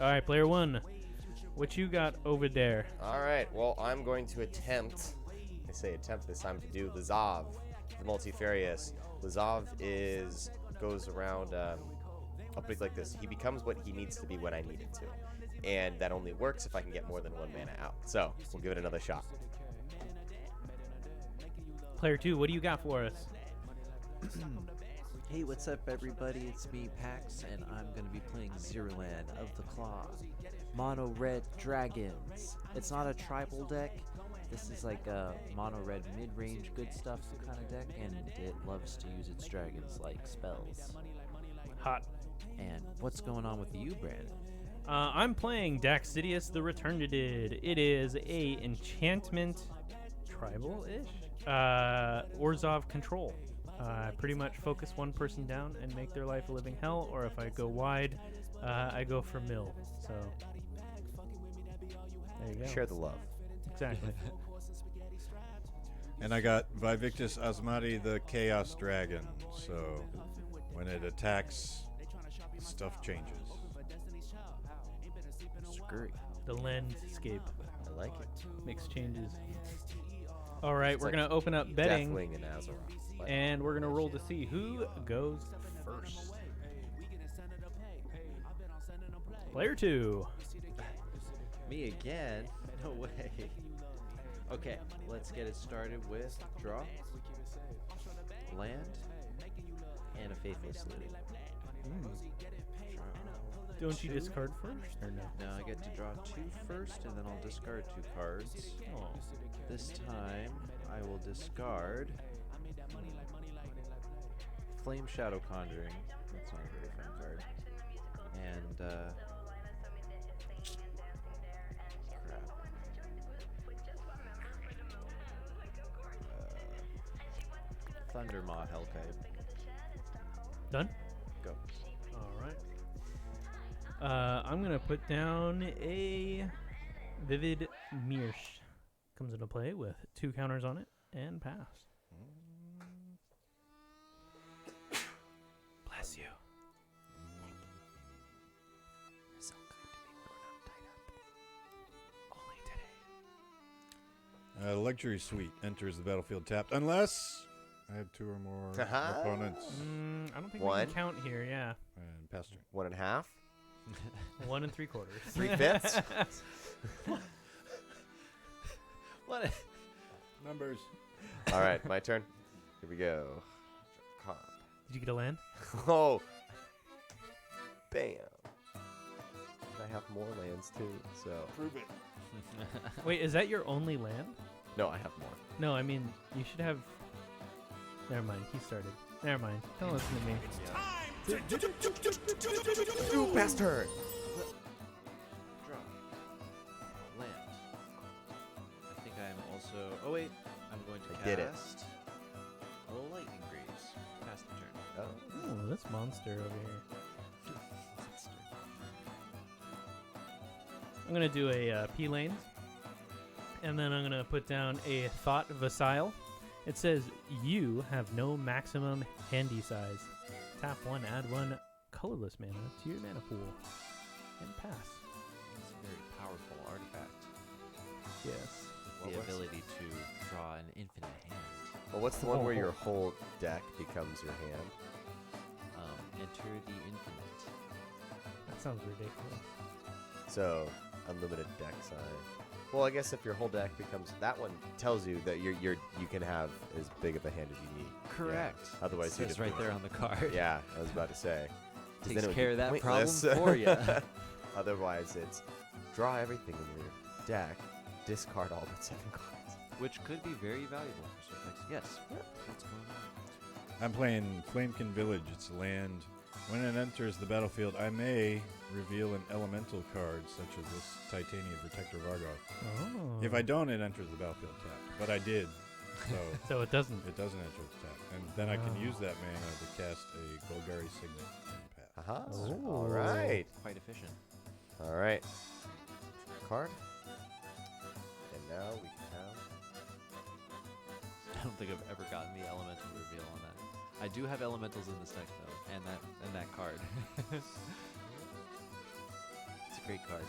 All right, player one. What you got over there? All right. Well, I'm going to attempt. I say attempt this time to do Lazav, the multifarious. Lazav goes around. I'll put it like this: he becomes what he needs to be when I need it to, and that only works if I can get more than 1 mana out. So we'll give it another shot. Player two, what do you got for us? Hey, what's up, everybody? It's me, Pax, and I'm going to be playing Zirilan of the Claw. Mono Red Dragons. It's not a tribal deck. This is like a mono red mid-range good stuff kind of deck, and it loves to use its dragons like spells. Hot. And what's going on with you, Brandon? I'm playing Daxos the Returned. It is a enchantment tribal-ish Orzhov control. Pretty much focus one person down and make their life a living hell, or if I go wide, I go for mill. So there you go. Share the love. Exactly. And I got Vaevictis Asmadi, the Chaos Dragon. So when it attacks, stuff changes. Scurry. The landscape I like it. makes changes. All right, It's we're like going to open up betting, Deathwing and Azeroth. and we're going to roll to see who goes first. Player two. Me again? No way. Okay, let's get it started with draw, land, and a Faithless Looting. Don't you discard first, or no? Now I get to draw 2 first, and then I'll discard 2 cards. Oh. This time, I will discard Flame Shadow Conjuring. That's not a very fun card. And, crap. Thundermaw Hellkite. Done? Go. All right. I'm going to put down a Vivid Mirsh. Comes into play with 2 counters on it and pass. Bless you. You're so kind to me when I'm tied up. Only today. Luxury Suite enters the battlefield tapped unless I have 2 or more opponents. I don't think we One. can count here, yeah. And pass turn. 1.5. 1 3/4. 3/5. What? Numbers. All right, my turn. Here we go. Did you get a land? Oh. Bam. I have more lands too, so. Prove it. Wait, is that your only land? No, I have more. No, I mean, you should have... Never mind, he started. Never mind. Don't listen to me. Ooh, pass turn. Draw. Land. I think I am also... Oh, wait. I'm going to I did it. cast a Lightning Breeze. Pass the turn. Oh. Oh, this monster over here. I'm going to do a P lanes. And then I'm going to put down a Thought Vassile. It says, you have no maximum handy size. Tap 1, add 1 colorless mana to your mana pool. And pass. It's a very powerful artifact. Yes. With the ability to draw an infinite hand. Well, what's the one where your whole deck becomes your hand? Enter the infinite. That sounds ridiculous. So, unlimited deck size. Well, I guess if your whole deck becomes that one tells you that you can have as big of a hand as you need. Correct. Yeah. Otherwise, It says right there on the card. Yeah, I was about to say. 'Cause Takes then it would care be of that pointless. problem for you. Otherwise, it's draw everything in your deck, discard all but 7 cards. Which could be very valuable for certain decks. Yes. What's going on? I'm playing Flamekin Village. It's land. When it enters the battlefield, I may reveal an elemental card, such as this Titanium Protector of Argoth. Oh. If I don't, it enters the battlefield tapped. But I did. So So it doesn't. it doesn't enter the tap. And then I can use that mana to cast a Golgari Signet and pass. All right. Quite efficient. All right. Card. And now we have... I don't think I've ever gotten the elemental reveal on that. I do have elementals in this deck though, and that card. It's a Great card.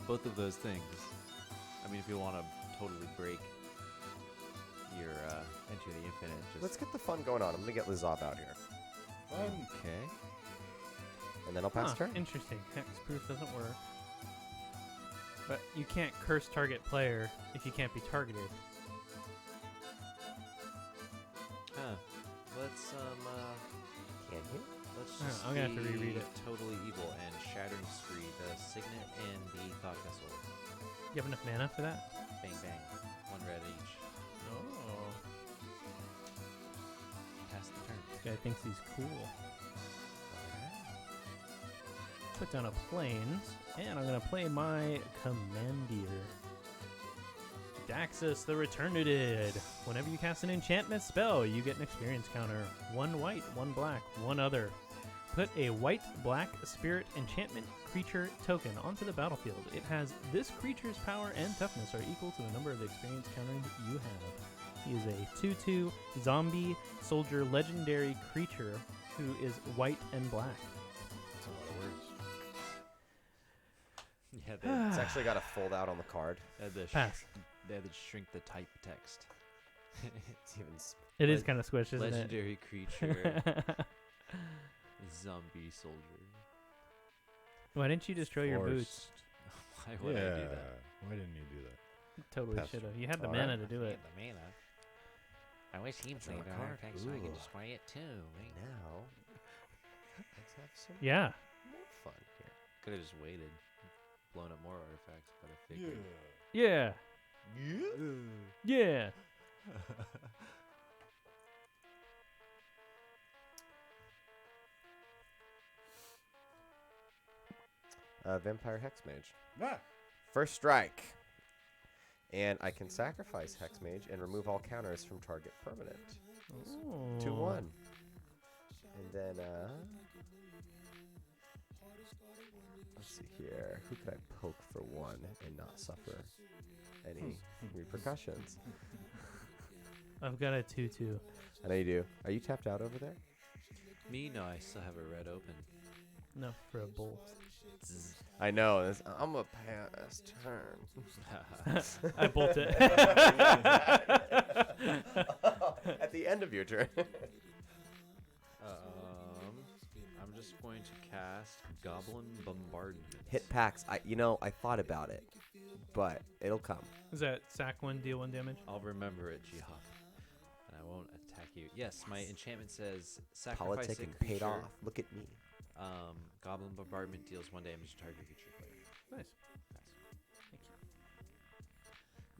Both of those things. I mean, if you want to totally break your Enter the Infinite, just Let's get the fun going on. I'm gonna get Lazav out here, okay. and then I'll pass turn. Interesting. Hexproof doesn't work. But you can't curse target player if you can't be targeted. Huh. Let's Can you? let's Oh, just I'm gonna have to be reread it. Totally Evil and Shattering Spree, the Signet and the Thought Vessel. You have enough mana for that? Bang bang. 1 red each. Oh. Pass the turn. This guy thinks he's cool. Put down a plains, and I'm gonna play my Commandeer. Daxos the Returned. Whenever you cast an enchantment spell, you get an experience counter. 1 white, 1 black, 1 other. Put a white-black spirit enchantment creature token onto the battlefield. It has this creature's power and toughness are equal to the number of experience counters you have. He is a 2/2 zombie soldier legendary creature who is white and black. That's a lot of words. Yeah, they It's actually got to fold out on the card. had to Pass. they had to shrink the type text. It's even. It is kind of squish, isn't Legendary creature, it? zombie soldier. Why didn't you destroy your boots? Why would I do that? Why didn't you do that? Totally Pass should have. turn. You had the All right. mana to do it. The mana. I wish he'd Draw a played card. artifact so I Ooh. could destroy it too. Right? Now, let's have some Yeah. more fun here. Could have just waited, blown up more artifacts, but I figured. Yeah. Yeah. Vampire Hexmage. Ah! First strike. And I can sacrifice Hexmage and remove all counters from target permanent. 2/1. And then, let's see here. Who could I poke for 1 and not suffer any repercussions? I've got a 2/2. I know you do. Are you tapped out over there? Me? No, I still have a red open. No, for a bolt. I know. I'm a pass turn. I bolt it. At the end of your turn. I'm just going to cast Goblin Bombardment. Hit packs. I thought about it, but it'll come. Is that sack 1, deal 1 damage? I'll remember it, Geoff, and I won't attack you. Yes, my enchantment says sacrifice a Politicking paid creature. off. Look at me. Goblin Bombardment deals 1 damage to target creature player. Nice. Pass.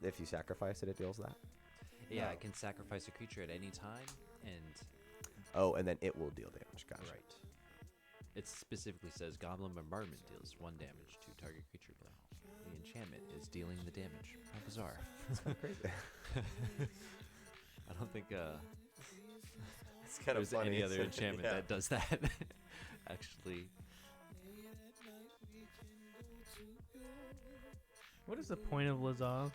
Thank you. If you sacrifice it, it deals that. Yeah, I can sacrifice a creature at any time, and Oh, and then it will deal damage. Gotcha. right. It specifically says Goblin Bombardment deals 1 damage to target creature player. The enchantment is dealing the damage. How bizarre. Crazy. I don't think It's kind of there's funny. any other isn't it? enchantment Yeah. that does that. Actually, What is the point of Lazav?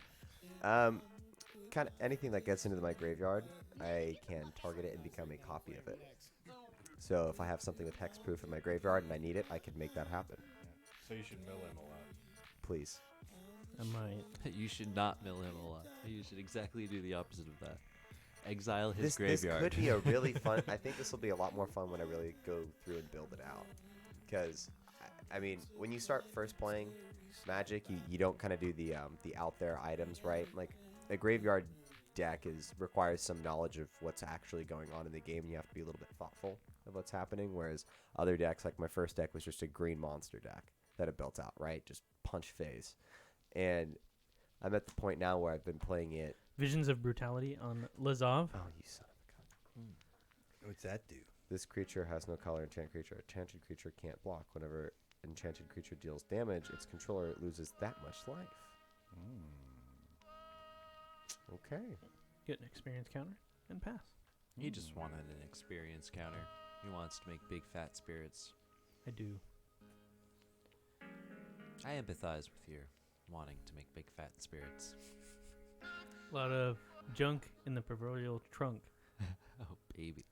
Kind of anything that gets into my graveyard, I can target it and become a copy of it. So if I have something with hexproof in my graveyard and I need it, I can make that happen. So you should mill him a lot. Please. I might. you should not mill him a lot. You should exactly do the opposite of that. Exile his This graveyard. could be a really fun. I think this will be a lot more fun when I really go through and build it out. Because, I mean, when you start first playing Magic, you don't kind of do the out there items, right? Like a graveyard deck requires some knowledge of what's actually going on in the game. And you have to be a little bit thoughtful of what's happening. Whereas other decks, like my first deck, was just a green monster deck that I built out, right? Just punch phase. And I'm at the point now where I've been playing it. Visions of Brutality on Lazav. Oh, you son of a gun. What's that do? This creature has no color enchanted creature. Enchanted creature can't block. Whenever enchanted creature deals damage, its controller loses that much life. Okay. Get an experience counter and pass. He just wanted an experience counter. He wants to make big fat spirits. I do. I empathize with your wanting to make big fat spirits. A lot of junk in the proverbial trunk. baby.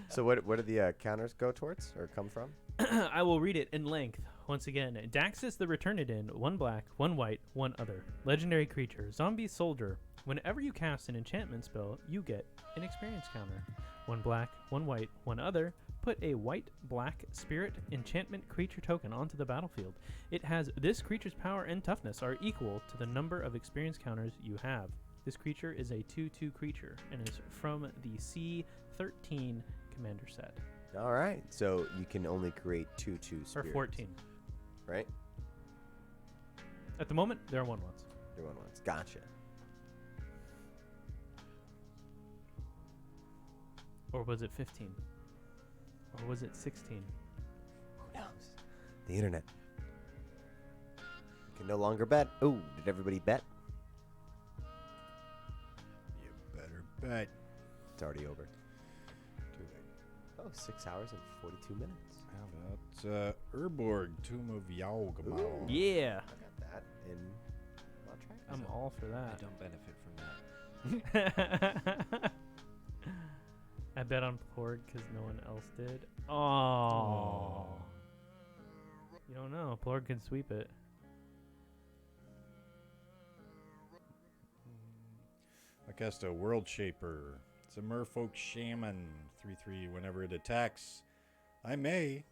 So what do the counters go towards or come from? I will read it in length. Once again, Daxos the Returned, 1 black, 1 white, 1 other. Legendary creature, zombie soldier. Whenever you cast an enchantment spell, you get an experience counter. 1 black, 1 white, 1 other. Put a white-black spirit enchantment creature token onto the battlefield. It has this creature's power and toughness are equal to the number of experience counters you have. This creature is a 2/2 creature and is from the C13 commander set. All right. So you can only create 2/2 Or spirits. 14. Right? At the moment, there are 1/1s. They're 1/1s. Gotcha. Or was it 15? Or was it 16? Who knows? The internet. You can no longer bet. Oh, did everybody bet? You better bet. It's already over. Too late. Oh, 6 hours and 42 minutes. How about Urborg, Tomb of Yawgmoth? Ooh. Yeah. I got that in contract. I'm all for I that. don't benefit from that. I bet on Porg because no one else did. Oh. You don't know. Porg can sweep it. I cast a World Shaper. It's a Merfolk Shaman. 3/3. Whenever it attacks, I may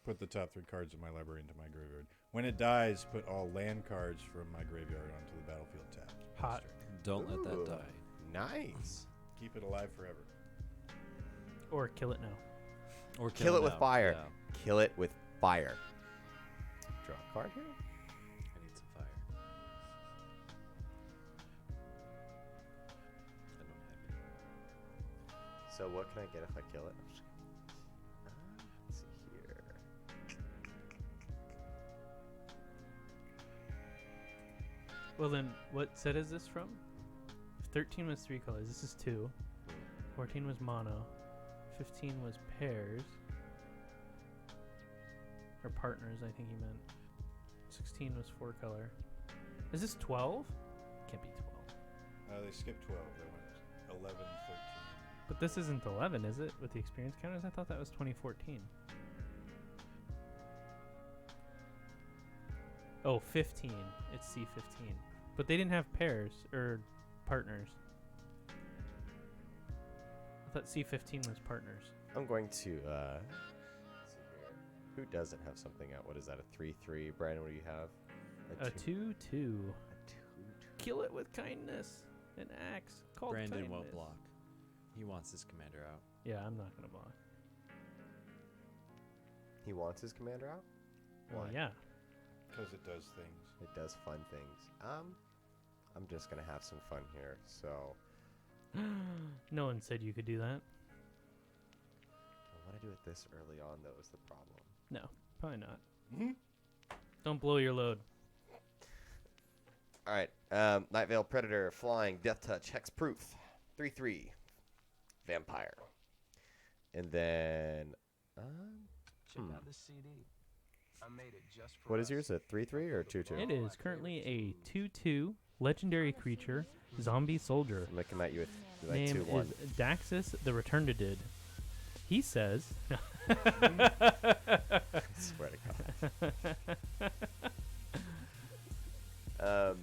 put the top 3 cards of my library into my graveyard. When it dies, put all land cards from my graveyard onto the battlefield tapped. Hot. Don't let Ooh. that die. Nice. Keep it alive forever. Or kill it now. Or Kill it with now. fire. Yeah. Kill it with fire. Draw a card here. I need some fire. I don't have any. So what can I get if I kill it? Let's see here. Well then, what set is this from? 13 was 3 colors. This is 2. 14 was mono. 15 was pairs. Or partners, I think he meant. 16 was 4 color. Is this 12? Can't be 12. They skipped 12. They went 11, 13. But this isn't 11, is it? With the experience counters? I thought that was 2014. Oh, 15. It's C15. But they didn't have pairs or partners. I thought C15 was partners. I'm going to see here. Who doesn't have something out? What is that? A 3/3? Brandon, what do you have? A 2/2. A 2/2. Kill it with kindness. An axe called Brandon kindness. won't block. He wants his commander out. Yeah, I'm not gonna block. He wants his commander out? Well, Why? yeah. Because it does things. It does fun things. I'm just gonna have some fun here. So No one said you could do that. I want to do it this early on, though, is the problem. No, probably not. Mhm. Don't blow your load. All right. Night Veil Predator, Flying, Death Touch, Hexproof, 3/3, Vampire, and then Out the CD. I made it just for what is us. yours? A 3/3 or 2/2? It is currently a 2/2 legendary creature, zombie soldier. I'm gonna come at you with like Name 2/1. is Daxos the Returned. He says. I swear to God.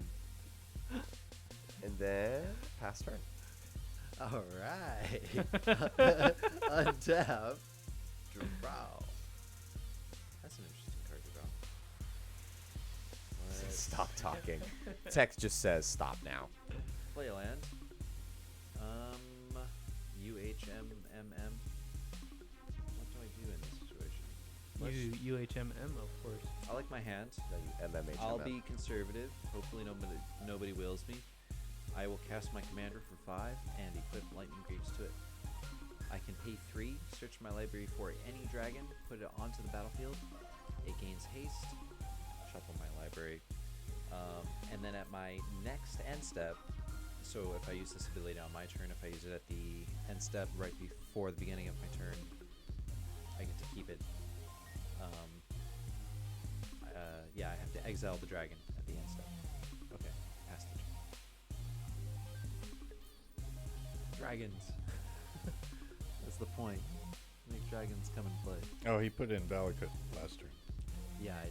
And then pass turn. All right. Untap. Draw. That's an interesting card to draw. Stop talking. Text just says stop now. Play a land. UHMMM. What do I do in this situation? UHMM, of course. I like my hand. Then MMHMM. I'll be conservative. Hopefully nobody wills me. I will cast my commander for 5 and equip lightning greaves to it. I can pay 3, search my library for any dragon, put it onto the battlefield. It gains haste. Shuffle my library. And then at my next end step, so if I use this ability on my turn, if I use it at the end step right before the beginning of my turn, I get to keep it. Yeah, I have to exile the dragon at the end step. Okay, pass the turn. dragons. That's the point. Make dragons come and play. Oh, he put in Valakut last turn. Yeah, I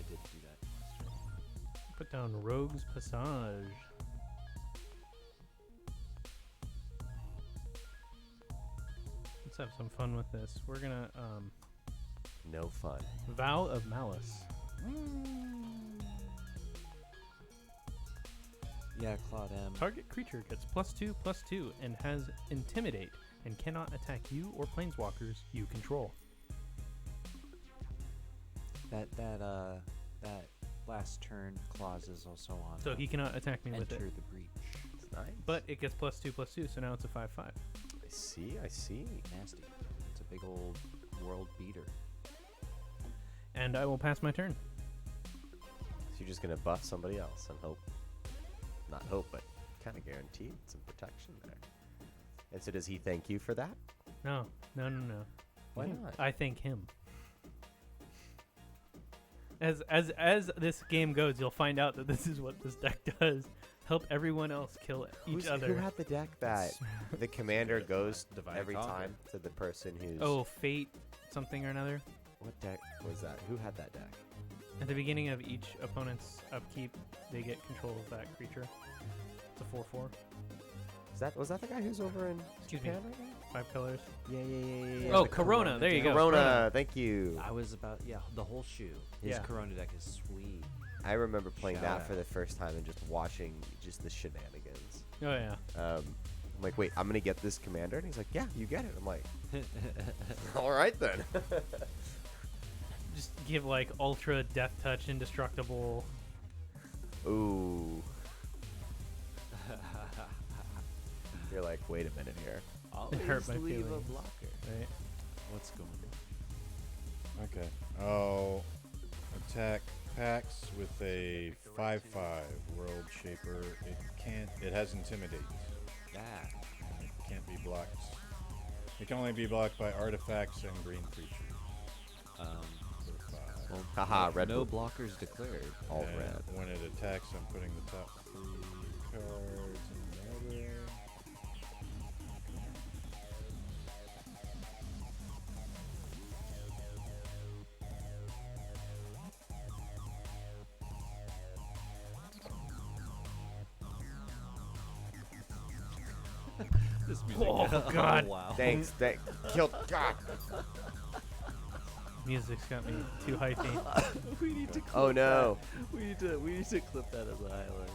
did do that. last turn. Put down Rogue's Passage. Let's have some fun with this. We're gonna No fun. Vow of Malice. Yeah, Claude M. Target creature gets +2/+2 and has Intimidate and cannot attack you or planeswalkers you control. That last turn clause is also on. So he cannot attack me with enter it. the breach. It's nice. But it gets +2/+2, so now it's a 5/5. I see. I see. Nasty. It's a big old world beater. And I will pass my turn. So you're just gonna buff somebody else and hope, not hope, but kind of guaranteed some protection there. And so does he thank you for that? No. Why not? I thank him. As this game goes, you'll find out that this is what this deck does. Help everyone else kill each other. Who had the deck that the commander goes Divide every Conquer. time to the person who's... Oh, Fate something or another. What deck was that? Who had that deck? At the beginning of each opponent's upkeep, they get control of that creature. It's a 4/4. Was that the guy who's over in Excuse me. Japan right now? 5 colors. Yeah. Oh, the Corona. There you go. Corona. Thank you. I was about the whole shoe. His Yeah. Corona deck is sweet. I remember playing Shout that for out. the first time and just watching just the shenanigans. Oh yeah. I'm like, wait, I'm gonna get this commander, and he's like, yeah, you get it. I'm like, all right then. Just give like ultra death touch indestructible. Ooh. You're like, wait a minute here. Always hurt my leave a feelings. blocker. Right. What's going on? Okay. Oh, attack Pax with a 5/5 World Shaper. It has Intimidate. That. It can't be blocked. It can only be blocked by artifacts and green creatures. For 5. Well, Haha, red no blue. blockers declared. All And red. when it attacks, I'm putting the top 3 cards in there. This music. Oh, God. wow. Thanks. That killed. God. Music's got me too hypey. We need to clip Oh no. that. We need to clip that as a highlight.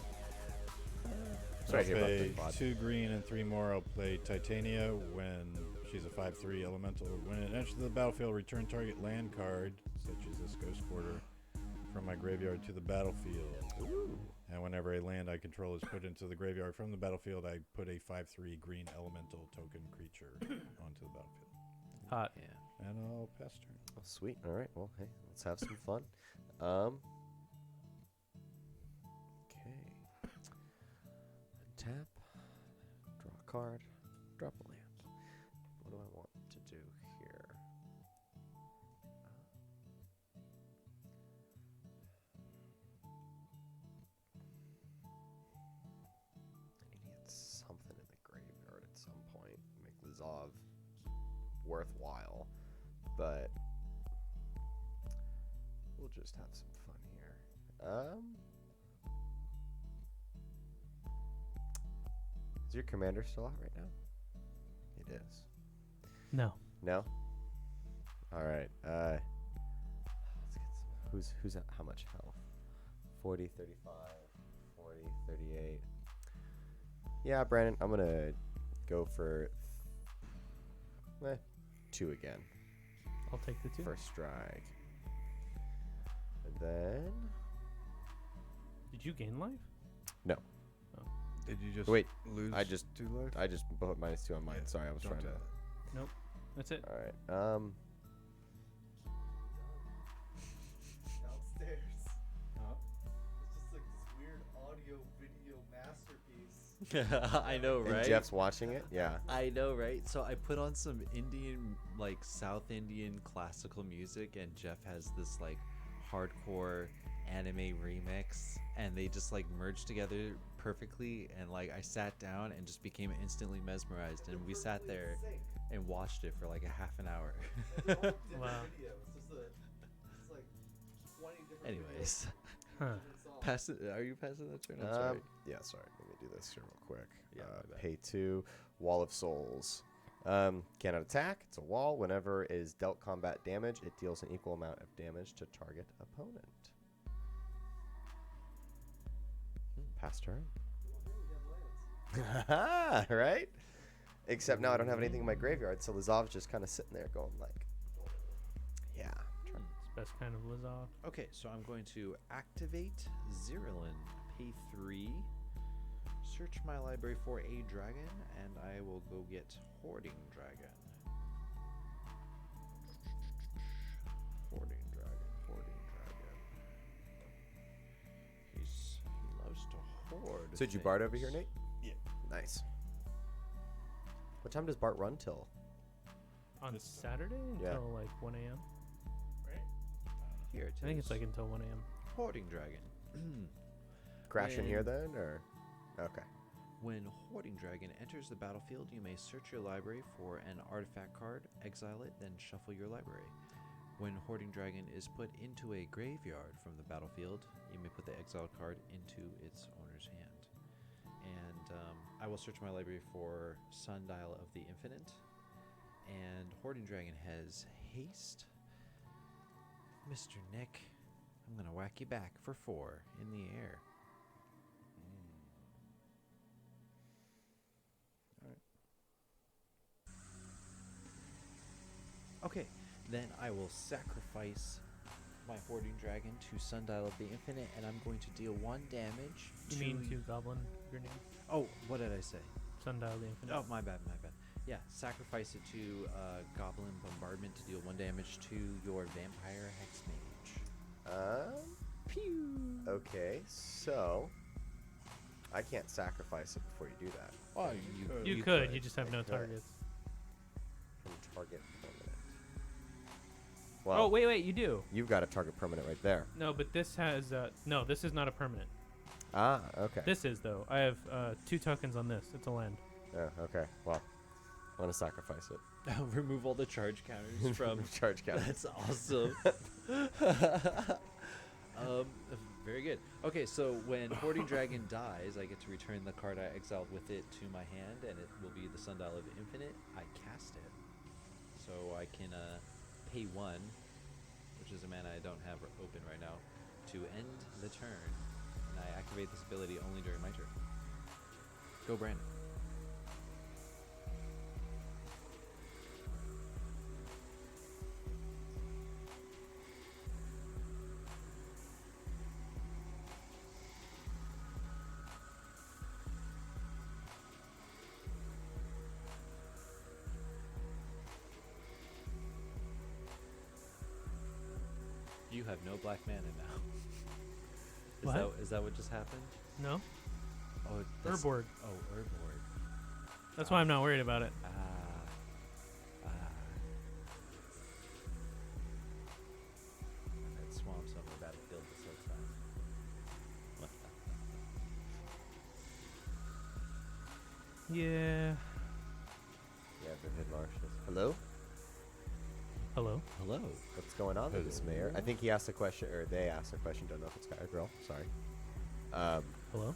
Sorry to hear about Pay this, Bod. 2 green and 3 more. I'll play Titania when she's a 5/3 elemental. When it enters the battlefield, return target land card, such as this Ghost Quarter, from my graveyard to the battlefield. Ooh. And whenever a land I control is put into the graveyard from the battlefield, I put a 5/3 green elemental token creature onto the battlefield. Hot. Yeah. And I'll pass turn. Oh, sweet. All right. Well, hey, let's have some fun. Okay. Tap. Draw a card. Drop a land. What do I want to do here? I need to get something in the graveyard at some point. Make Lazav worthwhile. But we'll just have some fun here. Is your commander still out right now? It is. No. No? Alright, let's get some. Who's at how much health? 40, 35, 40, 38. Yeah, Brandon, I'm gonna go for 2 again. I'll take the 2. First strike. And then Did you gain life? no. Did you just Wait, lose I just 2 life? I just put -2 on mine. Yeah, Sorry, I was don't trying do to. that. That's it. All right. Downstairs. It's just like this weird audio video masterpiece. I know, And right? Jeff's watching it. Yeah. I know, right? So I put on some Indian, like South Indian classical music, and Jeff has this like hardcore anime remix, and they just like merge together perfectly, and like I sat down and just became instantly mesmerized, and we sat there and watched it for like a half an hour. Different Wow. videos. It's like 20 different Anyways, Huh. pass it. Are you passing the turn? I'm sorry. Yeah, sorry. Let me do this here real quick. Yeah, my bad. Pay 2, Wall of Souls. Cannot attack. It's a wall. Whenever it is dealt combat damage, it deals an equal amount of damage to target opponent. Pass turn. Right? Except now I don't have anything in my graveyard, so Lazav's just kind of sitting there going like, yeah. It's best kind of Lazav. Okay, so I'm going to activate Zirilan. Pay 3. Search my library for a dragon, and I will go get Hoarding Dragon. Hoarding Dragon. He loves to hoard. So did you Bart over things. here, Nate? Yeah. Nice. What time does Bart run till? On This- Saturday Yeah. until like 1 a.m. Here it I think it's is. like until 1 a.m. Hoarding Dragon. Crash in here When- then, or? Okay. When Hoarding Dragon enters the battlefield, you may search your library for an artifact card, exile it, then shuffle your library. When Hoarding Dragon is put into a graveyard from the battlefield, you may put the exiled card into its owner's hand. And I will search my library for Sundial of the Infinite. And Hoarding Dragon has haste. Mr. Nick, I'm going to whack you back for 4 in the air. Okay, then I will sacrifice my Hoarding Dragon to Sundial of the Infinite, and I'm going to deal 1 damage You mean to Goblin Grenade? Oh, what did I say? Sundial the Infinite. Oh, my bad. Yeah, sacrifice it to Goblin Bombardment to deal 1 damage to your Vampire Hexmage. Pew! Okay, so I can't sacrifice it before you do that. Oh, You could, you just have no could. targets. From target permanent. Oh, wait, you do. You've got a target permanent right there. No, but this has, no, this is not a permanent. Ah, okay. This is, though. I have 2 tokens on this. It's a land. Yeah, okay. Well, I'm gonna sacrifice it. I'll remove all the charge counters from. Charge count. That's awesome. Very good. Okay, so when Hoarding Dragon dies, I get to return the card I exiled with it to my hand, and it will be the Sundial of Infinite. I cast it, so I can pay 1, which is a mana I don't have open right now, to end the turn, and I activate this ability only during my turn. Go, Brandon. You have no black mana now. What? Is that what just happened? No? Oh, that's, Urborg. Oh, Urborg. That's why I'm not worried about it. I've had swamps on the battlefield this whole time. What the? Yeah. Yeah, Vivid Marshes. Hello? Hello? Hello. What's going on with this mayor? I think he asked a question, or they asked a question. Don't know if it's guy or girl. Sorry. Hello?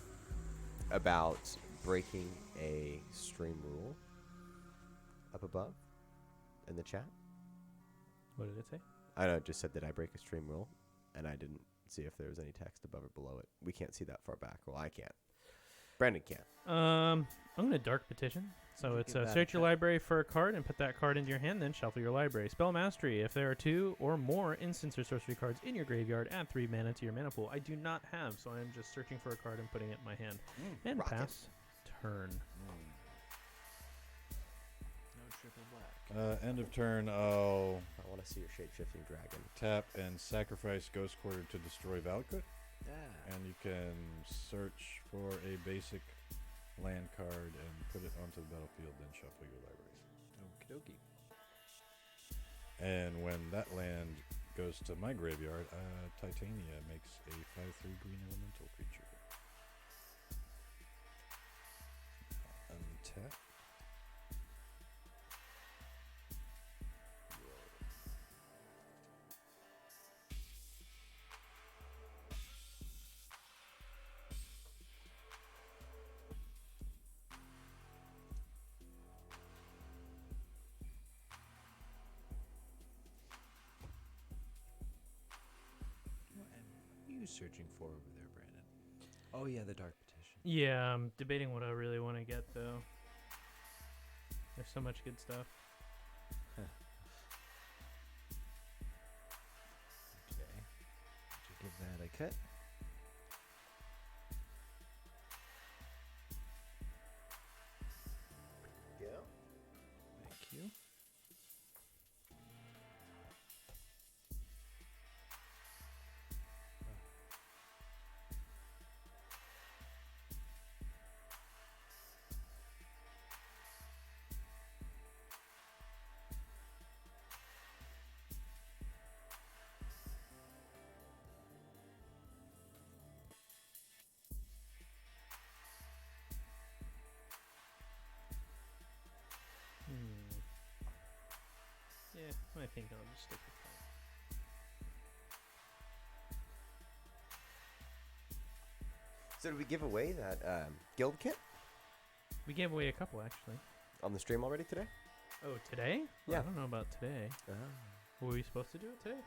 About breaking a stream rule up above in the chat. What did it say? I know, it just said, did I break a stream rule? And I didn't see if there was any text above or below it. We can't see that far back. Well, I can't. Brandon can. I'm going to Dark Petition. So it's Give that a search your check. library for a card and put that card into your hand, then shuffle your library. Spell Mastery. If there are 2 or more instance or sorcery cards in your graveyard, add 3 mana to your mana pool. I do not have, so I am just searching for a card and putting it in my hand. And Rocket. pass turn. No triple black. End of turn, I'll I want to see your shape-shifting dragon. tap and sacrifice Ghost Quarter to destroy Valakut. Yeah. And you can search for a basic land card and put it onto the battlefield, then shuffle your library. Okie dokie. And when that land goes to my graveyard, Titania makes a 5/3 green elemental creature. searching for over there, Brandon? Oh yeah, the Dark Petition. Yeah, I'm debating what I really want to get though. There's so much good stuff. Okay. Should give that a cut. Yeah. Thank you. Yeah, I think I'll just stick with that. So did we give away that guild kit We gave away a couple actually. on the stream already today? Oh, today? Well, Yeah. I don't know about today. Were we supposed to do it today?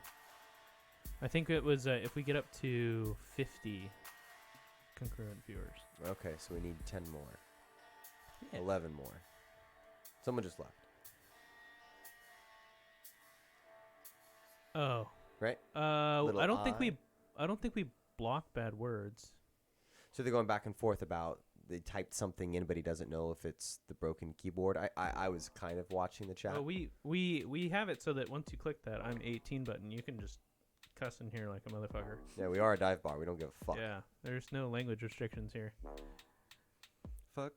I think it was if we get up to 50 concurrent viewers. Okay, so we need 10 more. Yeah. 11 more. Someone just left, Oh. right? I don't think Little we block bad words. So they're going back and forth about they typed something in, but he doesn't know if it's the broken keyboard. I was kind of watching the chat. Oh, we have it so that once you click that I'm 18 button, you can just cuss in here like a motherfucker. Yeah, we are a dive bar. We don't give a fuck. Yeah, there's no language restrictions here. Fuck.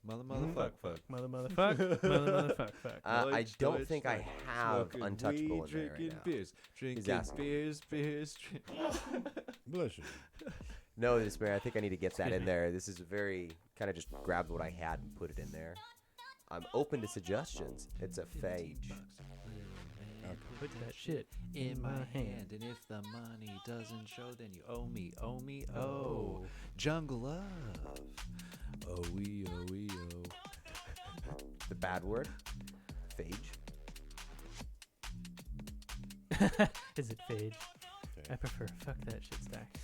Mother, Fuck, mother, fuck, mother, fuck. I don't think I have Untouchable in there right now. Beers, He's drinking asking. beers. Bless you. No, this man, I think I need to get that Excuse in me. there. This is very kind of just grabbed what I had and put it in there. I'm open to suggestions. It's a phage. Put that shit In my hand, and if the money doesn't show, then you owe me, oh. Jungle Love. Oh, we. The bad word? Phage? Is it phage? Okay. I prefer fuck that shit stack.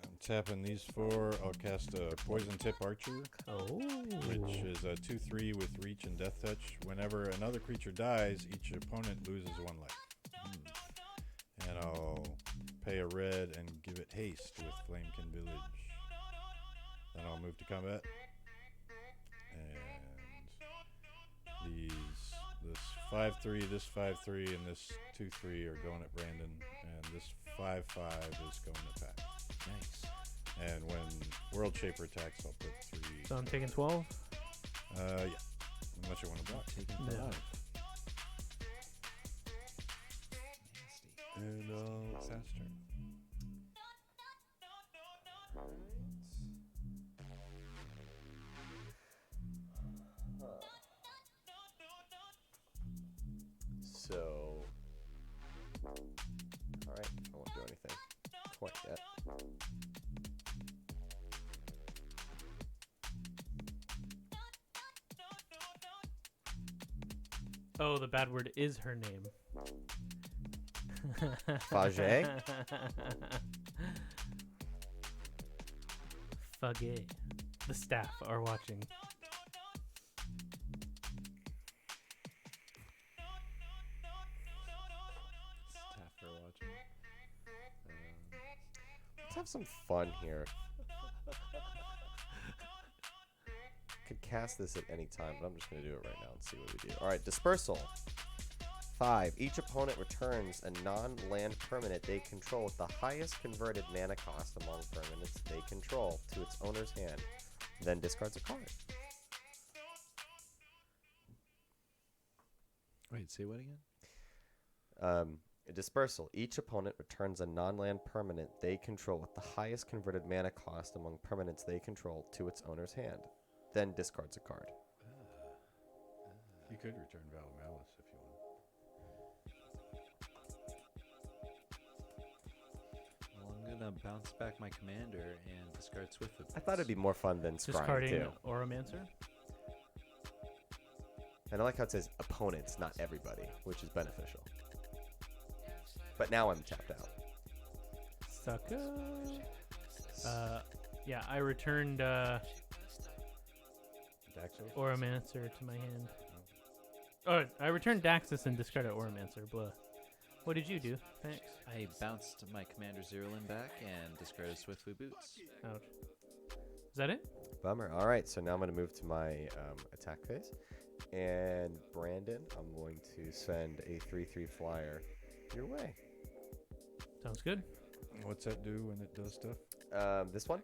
I'm tapping these four. I'll cast a Poison Tip Archer, Oh. which is a 2/3 with reach and death touch. Whenever another creature dies, each opponent loses 1 life. And I'll pay a red and give it haste with Flamekin Village. Then I'll move to combat. And this 5/3, this 5/3, and this 2/3 are going at Brandon, and this 5/5 is going to Pat. Nice. And when World Shaper attacks, I'll put 3. So I'm taking 12. Yeah. Unless you want to block. Taking No. 5. And Sass turn. So, alright, I won't do anything quite yet. Oh, the bad word is her name. Fage? Fage. The staff are watching. Staff are watching. Let's have some fun here. Could cast this at any time, but I'm just going to do it right now and see what we do. Alright, Dispersal. 5. Each opponent returns a non-land permanent they control with the highest converted mana cost among permanents they control to its owner's hand, then discards a card. Wait, say what again? A Dispersal. Each opponent returns a non-land permanent they control with the highest converted mana cost among permanents they control to its owner's hand, then discards a card. You could return Val Malice if you want. Well, I'm gonna bounce back my commander and discard Swift. I thought it'd be more fun than Scrying Discarding too. Oromancer. And I like how it says opponents, not everybody, which is beneficial. But now I'm tapped out. Sucker. Yeah, I returned Daxos? Oromancer to my hand. Oh, I returned Daxos and discarded Oromancer. Blah. What did you do? Thanks. I bounced my Commander Zirilan back and discarded Swiftly Boots. Ouch. Is that it? Bummer. All right, so now I'm going to move to my attack phase. And Brandon, I'm going to send a 3/3 flyer your way. Sounds good. What's that do when it does stuff? This one,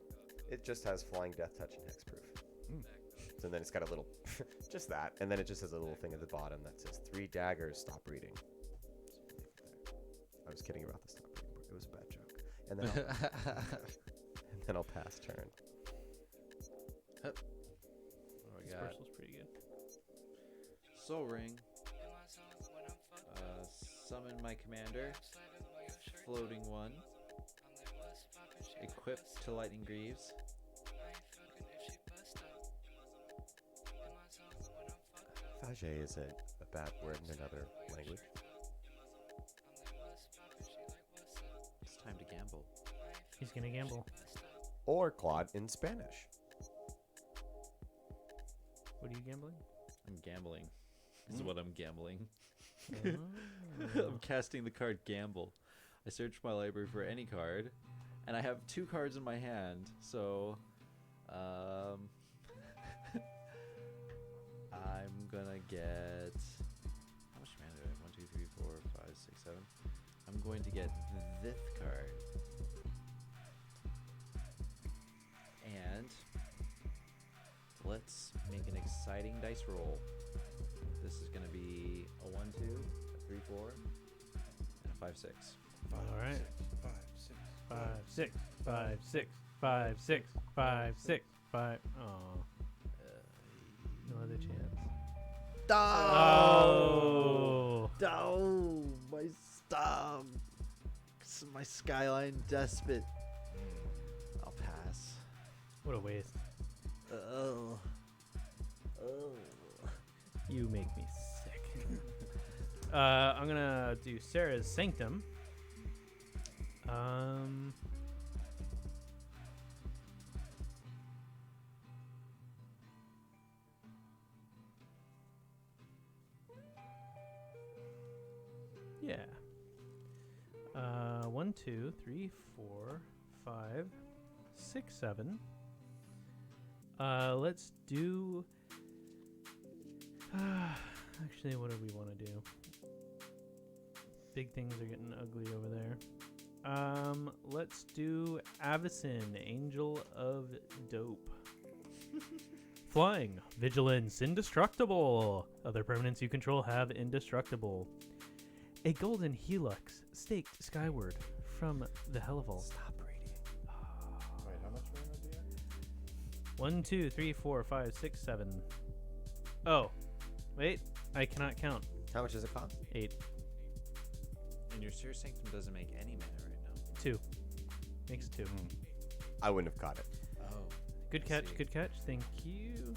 it just has flying, death touch, and hexproof. So then it's got a little, just that, and then it just has a little thing at the bottom that says 3 daggers, stop reading. I was kidding about the stop reading part. It was a bad joke. And then and then I'll pass turn. What do we got? Dispersal's pretty good. Soul Ring. Summon my commander. Floating one. Equipped to Lightning Greaves. Fage is a bad word in another language. It's time to gamble. He's gonna gamble. Or Claude in Spanish. What are you gambling? I'm gambling. Is what I'm gambling. Oh. I'm casting the card Gamble. I search my library for any card, and I have 2 cards in my hand, so I'm gonna get, how much mana do I have? 1, 2, 3, 4, 5, 6, 7. I'm going to get this card. And let's make an exciting dice roll. This is gonna be a 1, 2, a 3, 4, and a 5, 6. All right. 5, 6. 5, 6, 5, 6, 5, 6, 5, 6, 5. Oh, no other chance. Oh. Oh, my stop. My Skyline Despot. I'll pass. What a waste. Oh. You make me sick. I'm gonna do Sarah's Sanctum. Yeah. 1, 2, 3, 4, 5, 6, 7. Let's do. Actually, what do we want to do? Big things are getting ugly over there. Let's do Avacyn, Angel of Dope. Flying, Vigilance, Indestructible. Other permanents you control have Indestructible. A golden helix staked skyward from the Helleval. Stop reading. Wait, how much mana do you have? 1, 2, 3, 4, 5, 6, 7. Oh, wait, I cannot count. How much does it cost? 8, And your Seer Sanctum doesn't make any mana right now. 2. Makes 2. I wouldn't have caught it. Oh. Good I catch, see. good catch. Thank you.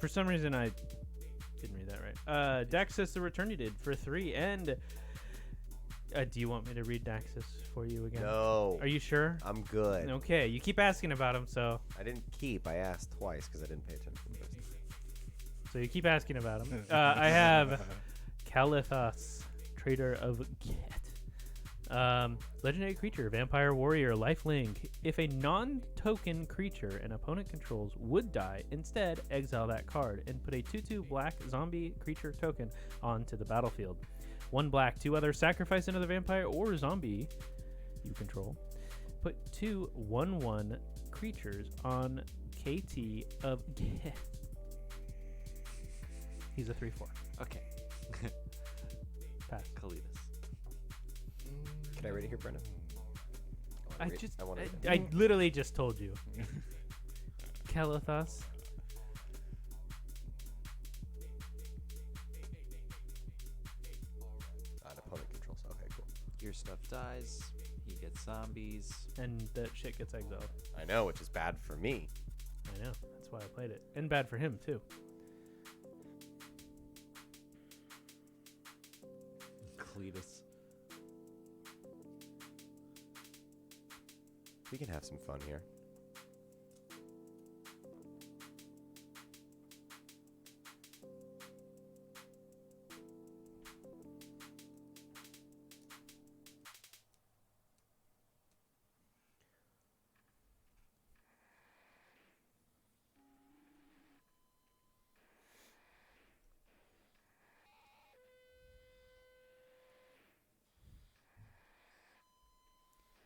For some reason, I didn't read that right. Daxos the Returned did for 3. And do you want me to read Daxos for you again? No. Are you sure? I'm good. Okay, you keep asking about him, so I didn't keep. I asked twice because I didn't pay attention to the first time. you keep asking about him. I have Kalithos, Trader of Get. Legendary creature, Vampire Warrior, Lifelink. If a non-token creature an opponent controls would die, instead exile that card and put a 2/2 black zombie creature token onto the battlefield. 1 black, 2 other, sacrifice another vampire or zombie you control. Put 2 1/1 creatures on KT of Get. He's a 3/4. Okay. Pass. Kalidas. Can I read it here, Brendan? I literally just told you. Kalithos. An opponent controls. Okay, cool. Your stuff dies. He gets zombies. And that shit gets exiled. I know, which is bad for me. I know. That's why I played it. And bad for him, too. Cletus. We can have some fun here.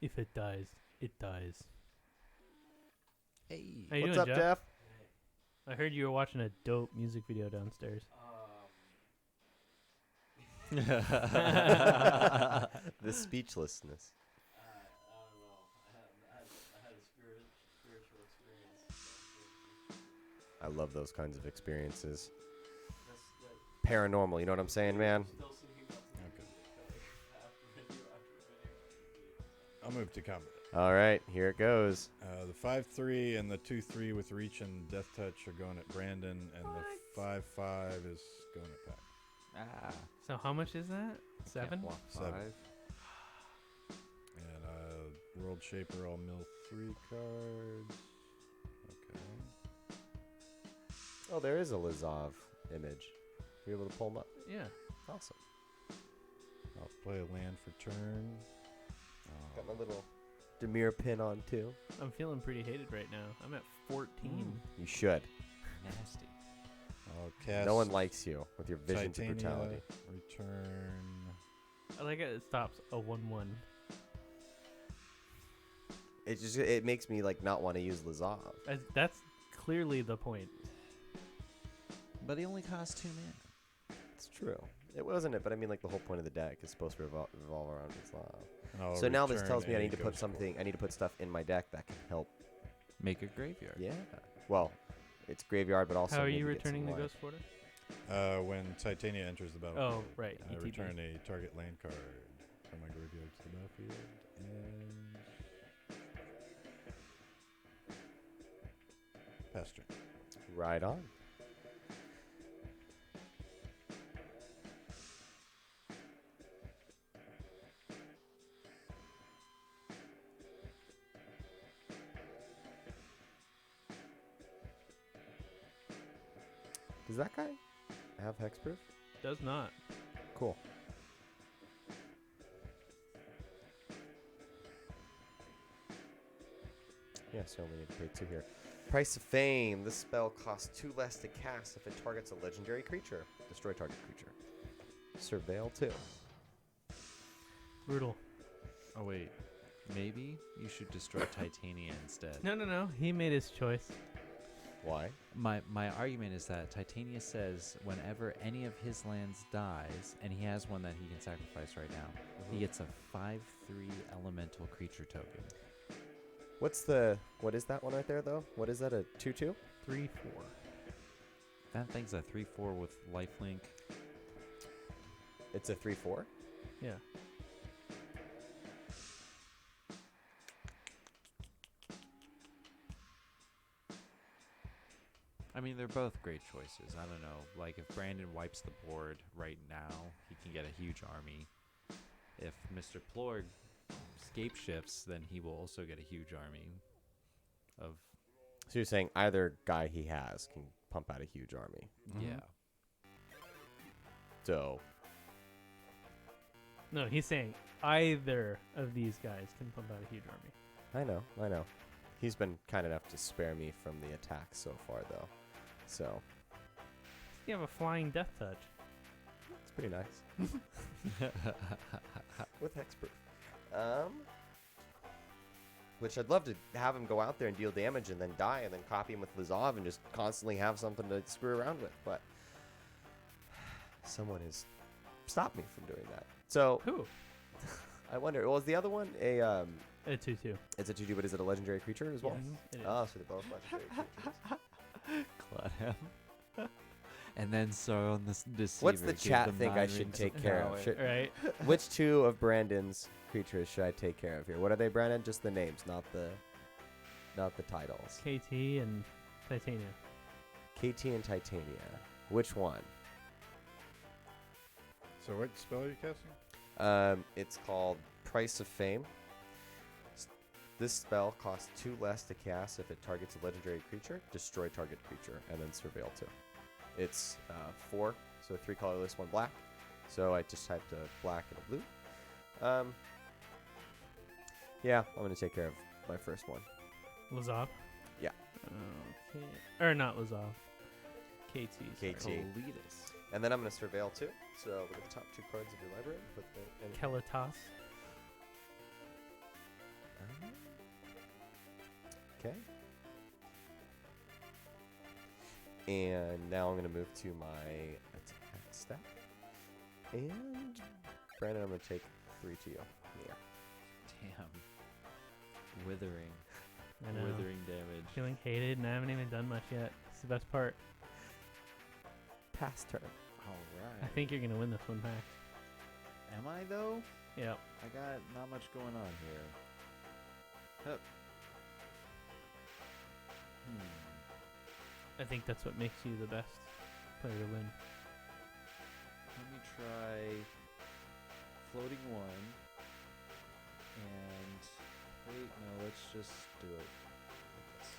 If it dies, it dies. Hey. How you What's doing, up, Jeff? Jeff? I heard you were watching a dope music video downstairs. The speechlessness. I don't know. I had a spiritual experience. I love those kinds of experiences. Paranormal, you know what I'm saying, man? Okay. I'll move to combat. All right, here it goes. The 5/3 and the 2/3 with reach and death touch are going at Brandon, and the 5/5 is going at Pack. Ah. So how much is that? 7? Block 7. 5. And World Shaper, I'll mill 3 cards. Okay. Oh, there is a Lazav image. You able to pull them up? Yeah. Awesome. I'll play a land for turn. Got my little Demir pin on too. I'm feeling pretty hated right now. I'm at 14. You should. Nasty. I'll cast No one likes you with your vision to Titania, brutality. return. I like it stops a 1/1. It makes me like not want to use Lazav. That's clearly the point. But he only costs 2 mana. It's true. It wasn't it, but I mean like the whole point of the deck is supposed to revolve around Lazav. And I'll So now this return tells me I a need to put Ghost something. I need to put stuff in my deck that can help. Make a graveyard. Yeah. Well, it's graveyard, but also. How are maybe you get some returning the life. Ghost Quarter? When Titania enters the Oh, battlefield. right. I ETB. return a target land card from my graveyard to the battlefield. And pass turn. Right on. Does that guy have hexproof? Does not. Cool. Yes, you only need to pay 2 here. Price of Fame. This spell costs 2 less to cast if it targets a legendary creature. Destroy target creature. Surveil 2. Brutal. Oh, wait. Maybe you should destroy Titania instead. No. He made his choice. Why? My argument is that Titania says whenever any of his lands dies, and he has one that he can sacrifice right now, he gets a 5/3 elemental creature token. What is that one right there, though? What is that, a 2/2? 3/4. That thing's a 3/4 with lifelink. It's a 3/4? Yeah. I mean, they're both great choices. I don't know. Like, if Brandon wipes the board right now, he can get a huge army. If Mr. Plorg scape shifts, then he will also get a huge army of... So you're saying either guy he has can pump out a huge army. Yeah. So, No, he's saying either of these guys can pump out a huge army. I know. He's been kind enough to spare me from the attack so far, though. So, You have a flying death touch. it's pretty nice. With hexproof. Which I'd love to have him go out there and deal damage and then die and then copy him with Lazav and just constantly have something to screw around with. But someone has stopped me from doing that. So, Who? I wonder, was the other one a, A 2/2. it's a 2/2, but is it a legendary creature as well? Yes, it is. Oh, so they're both legendary creatures. Clem. And then so on this deceiver. What's the gives chat them think I 9 should rings take of care of? power. Should- Right? Which 2 of Brandon's creatures should I take care of here? What are they, Brandon? Just the names, not the titles. KT and Titania. KT and Titania. Which one? So what spell are you casting? It's called Price of Fame. This spell costs 2 less to cast if it targets a legendary creature, destroy target creature, and then surveil 2. It's 4, so 3 colorless, 1 black. So I just typed a black and a blue. Yeah, I'm going to take care of my first one. Lazav? Yeah. Okay. Or not Lazav. KT. sorry. KT. Daledoe. And then I'm going to surveil 2. So look at the top 2 cards of your library. Put the, and Kelatas. Okay. And now I'm going to move to my attack step. And Brandon, I'm going to take 3 to you. Yeah. Damn. Withering. I know. Withering damage. Feeling hated, and I haven't even done much yet. It's the best part. Pass turn. Alright. I think you're gonna win this one, Max. Am I though? Yep. I got not much going on here. Hup. I think that's what makes you the best player to win. Let me try floating 1. And wait, no, let's just do it like this.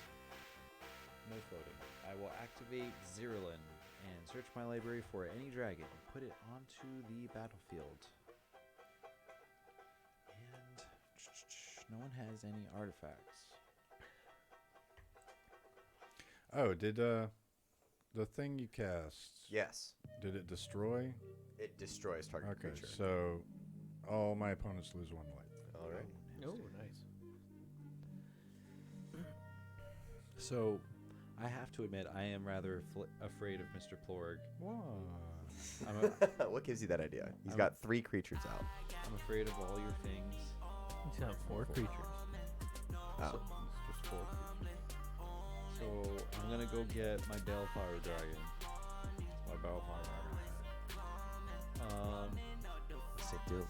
No floating. I will activate Zirilan and search my library for any dragon. Put it onto the battlefield. And no one has any artifacts. Oh, did the thing you cast? Yes. Did it destroy? It destroys target Okay, creature. so all my opponents lose 1 life. All right. Oh, nice. So, I have to admit, I am rather afraid of Mr. Plorg. I'm What gives you that idea? He's I'm- got 3 creatures out. I'm afraid of all your things. He's got 4 creatures. Oh. It's just 4 creatures. So I'm gonna go get my Balefire Dragon. My Balefire. What's it do?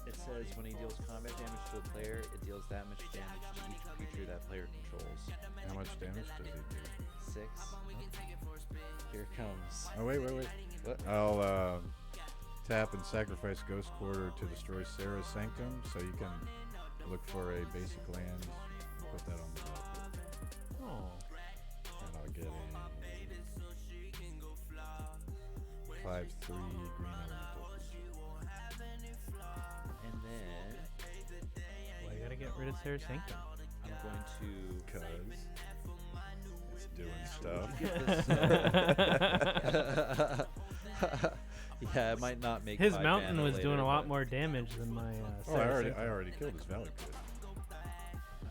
It says when he deals combat damage to a player, it deals that much damage to each creature that player controls. How much damage does he do? 6. Here it comes. Oh, wait. What? I'll tap and sacrifice Ghost Quarter to destroy Sarah's Sanctum, so you can look for a basic land, put that on the battlefield. Oh. And I'll get a 5/3 green elemental creature. And then Well, you gotta get rid of Sarah Sanctum. I'm going to Because it's doing stuff. Yeah, it might not make His 5 mountain mana was doing later, a lot but- more damage than my Oh, Sarah Sanctum. I already killed his Valley Crit.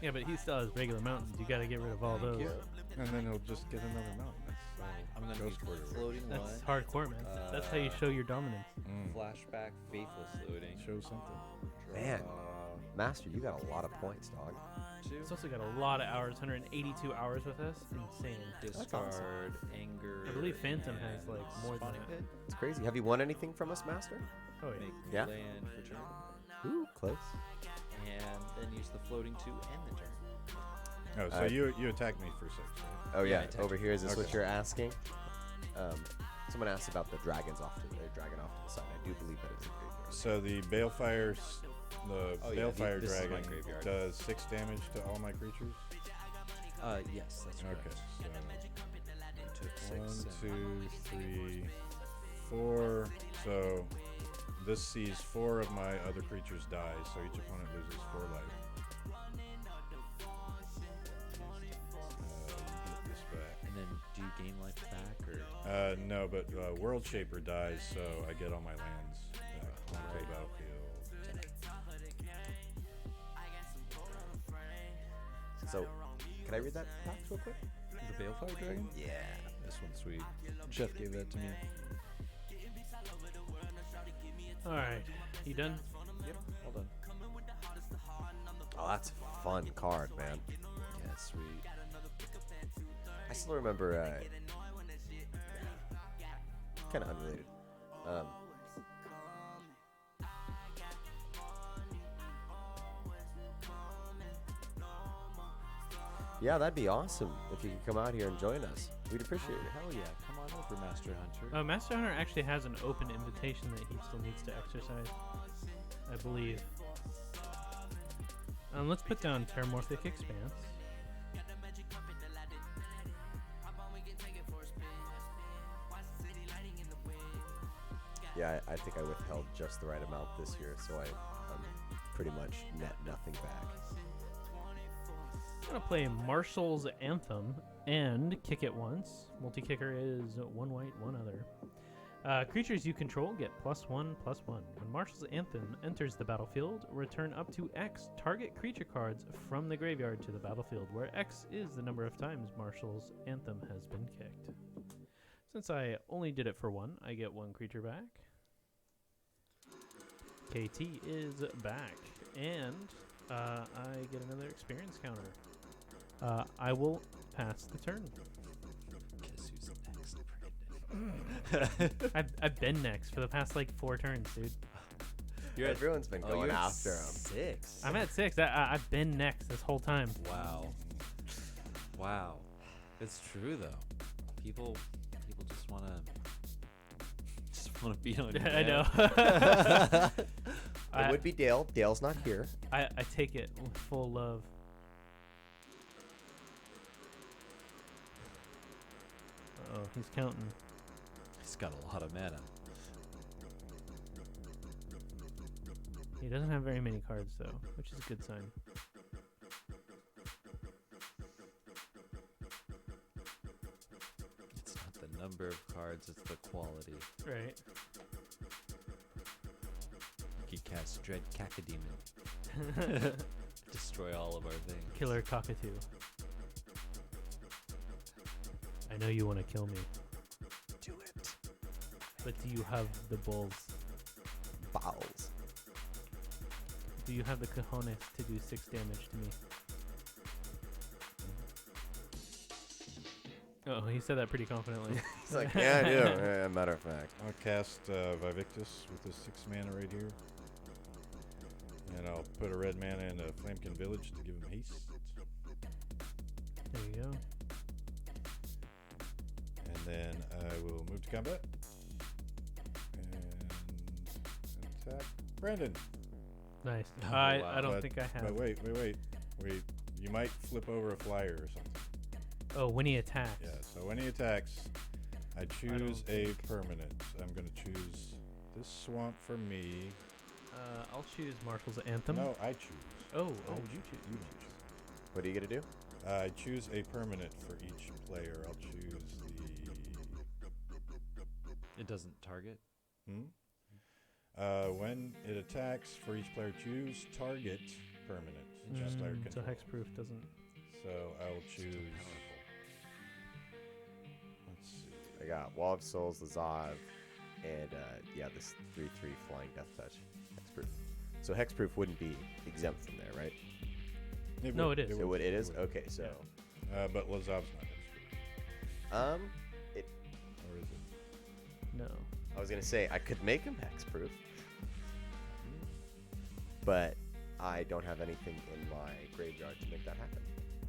Yeah, but he still has regular mountains. You gotta get rid of all those. you. And then he'll just get another mountain. That's I'm gonna Ghost be Quarter works. floating That's 1. hardcore, man. That's how you show your dominance. Flashback Faithless loading. Show something. Man. Master, you got a lot of points, dog. 2. He's also got a lot of hours, 182 hours with us. Insane. Discard Anger. I believe Phantom has, and like, more than Spawning that. Pit. It's crazy. Have you won anything from us, Master? Oh, yeah. Make Yeah. land return. Ooh, close. And then use the floating 2 and the turn. Oh, so Alright. you attacked me for 6, right? Oh, Yeah, yeah. I Over here, is this what Okay. you're asking? Someone asked about the dragons off to the dragon off to the side. I do believe that it's a graveyard. So the Balefire, the Oh, yeah, Balefire this is my Dragon graveyard. does 6 damage to all my creatures. Yes, that's correct. Okay, You took 6. 1, and 2, 3, 4. So this sees 4 of my other creatures die. So each opponent loses 4 life. You get this back. And then do you gain life back or? No, but World Shaper dies, so I get all my lands back onto the battlefield. So, can I read that box real quick? The Balefire Dragon? Yeah. This one's sweet. Geoff gave that to me. Alright. You done? Yep, all done. Oh, that's a fun card, man. Yeah, it's sweet. I still remember, kind of unrelated. Yeah, that'd be awesome if you could come out here and join us. We'd appreciate it. Hell yeah, come on over, Master Hunter. Master Hunter actually has an open invitation that he still needs to exercise, I believe. Let's put down Terramorphic Expanse. Yeah, I think I withheld just the right amount this year, so I'm pretty much net nothing back. I'm gonna play Marshall's Anthem and kick it once. Multi-kicker is 1 white, 1 other. Creatures you control get +1/+1. When Marshall's Anthem enters the battlefield, return up to X target creature cards from the graveyard to the battlefield, where X is the number of times Marshall's Anthem has been kicked. Since I only did it for 1, I get 1 creature back. KT is back, and I get another experience counter. I will pass the turn. Guess who's next, Brandon? I've been next for the past like 4 turns, dude. Everyone's been going after him. 6. I'm at 6. I've been next this whole time. Wow. Wow. It's true though. People just wanna be on you. I know. It would be Dale. Dale's not here. I take it with full love. Oh, he's counting. He's got a lot of mana. He doesn't have very many cards though, which is a good sign. It's not the number of cards, it's the quality. Right. He casts Dread Cacodemon. Destroy all of our things. Killer Cockatoo. I know you want to kill me, Do it. but do you have the balls? Bowels. Do you have the cojones to do 6 damage to me? Oh, he said that pretty confidently. He's like, yeah, I do. Yeah, matter of fact. I'll cast Vaevictis with this 6 mana right here. And I'll put a red mana in a Flamekin Village to give him haste. There you go. And then I will move to combat. And attack Brandon. Nice. Oh, I wow. don't But- think I have. But wait. You might flip over a flyer or something. Oh, when he attacks. Yeah, so when he attacks, I choose a permanent. I'm going to choose this swamp for me. I'll choose Marshall's Anthem. No, I choose. Oh, you choose. You don't choose. What are you gonna do? I choose a permanent for each player. I'll choose It doesn't target? when it attacks, for each player, choose target permanent. Just player So control. hexproof doesn't. So I will choose. Let's see. I got Wall of Souls, Lazav, and yeah, this 3/3 Flying Death Touch. Hexproof. So hexproof wouldn't be exempt from there, right? No, it is. It would. It is. Okay, so But Lazav's not hexproof. Or is it? No. I was gonna say I could make him hexproof, but I don't have anything in my graveyard to make that happen.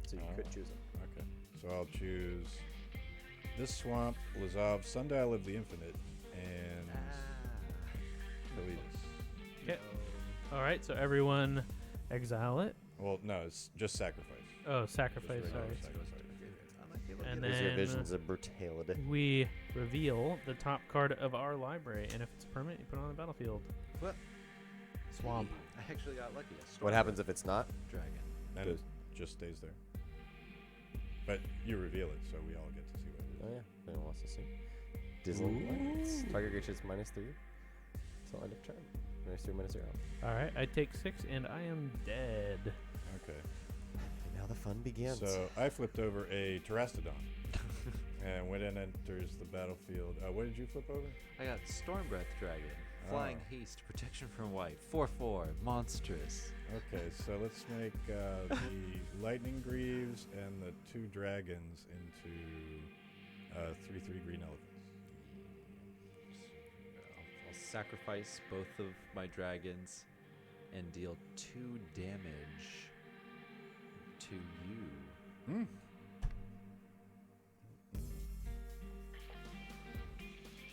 So you could choose him. Okay. So I'll choose this swamp, Lazav, Sundial of the Infinite, and Kalidas. Okay. All right. So everyone exile it. Well, no, it's just sacrifice. Oh, sacrifice. Just Sorry. regular sacrifice. And There's your then visions of brutality. we reveal the top card of our library, and if it's permanent, you put it on the battlefield. What? Swamp. I actually got lucky. What happens if it's not? Dragon. And it just stays there. But you reveal it, so we all get to see what it is. Oh yeah, no one wants to see. Dizzling Lights. Target creatures -3. So end of turn. -3, -0. All right. I take 6, and I am dead. Okay. And now the fun begins. So I flipped over a Terrastodon. And when it enters the battlefield, what did you flip over? I got Stormbreath Dragon. Flying haste, protection from white. 4/4, monstrous. Okay, so let's make the Lightning Greaves and the 2 dragons into 3/3 green elephants. I'll sacrifice both of my dragons and deal 2 damage to you.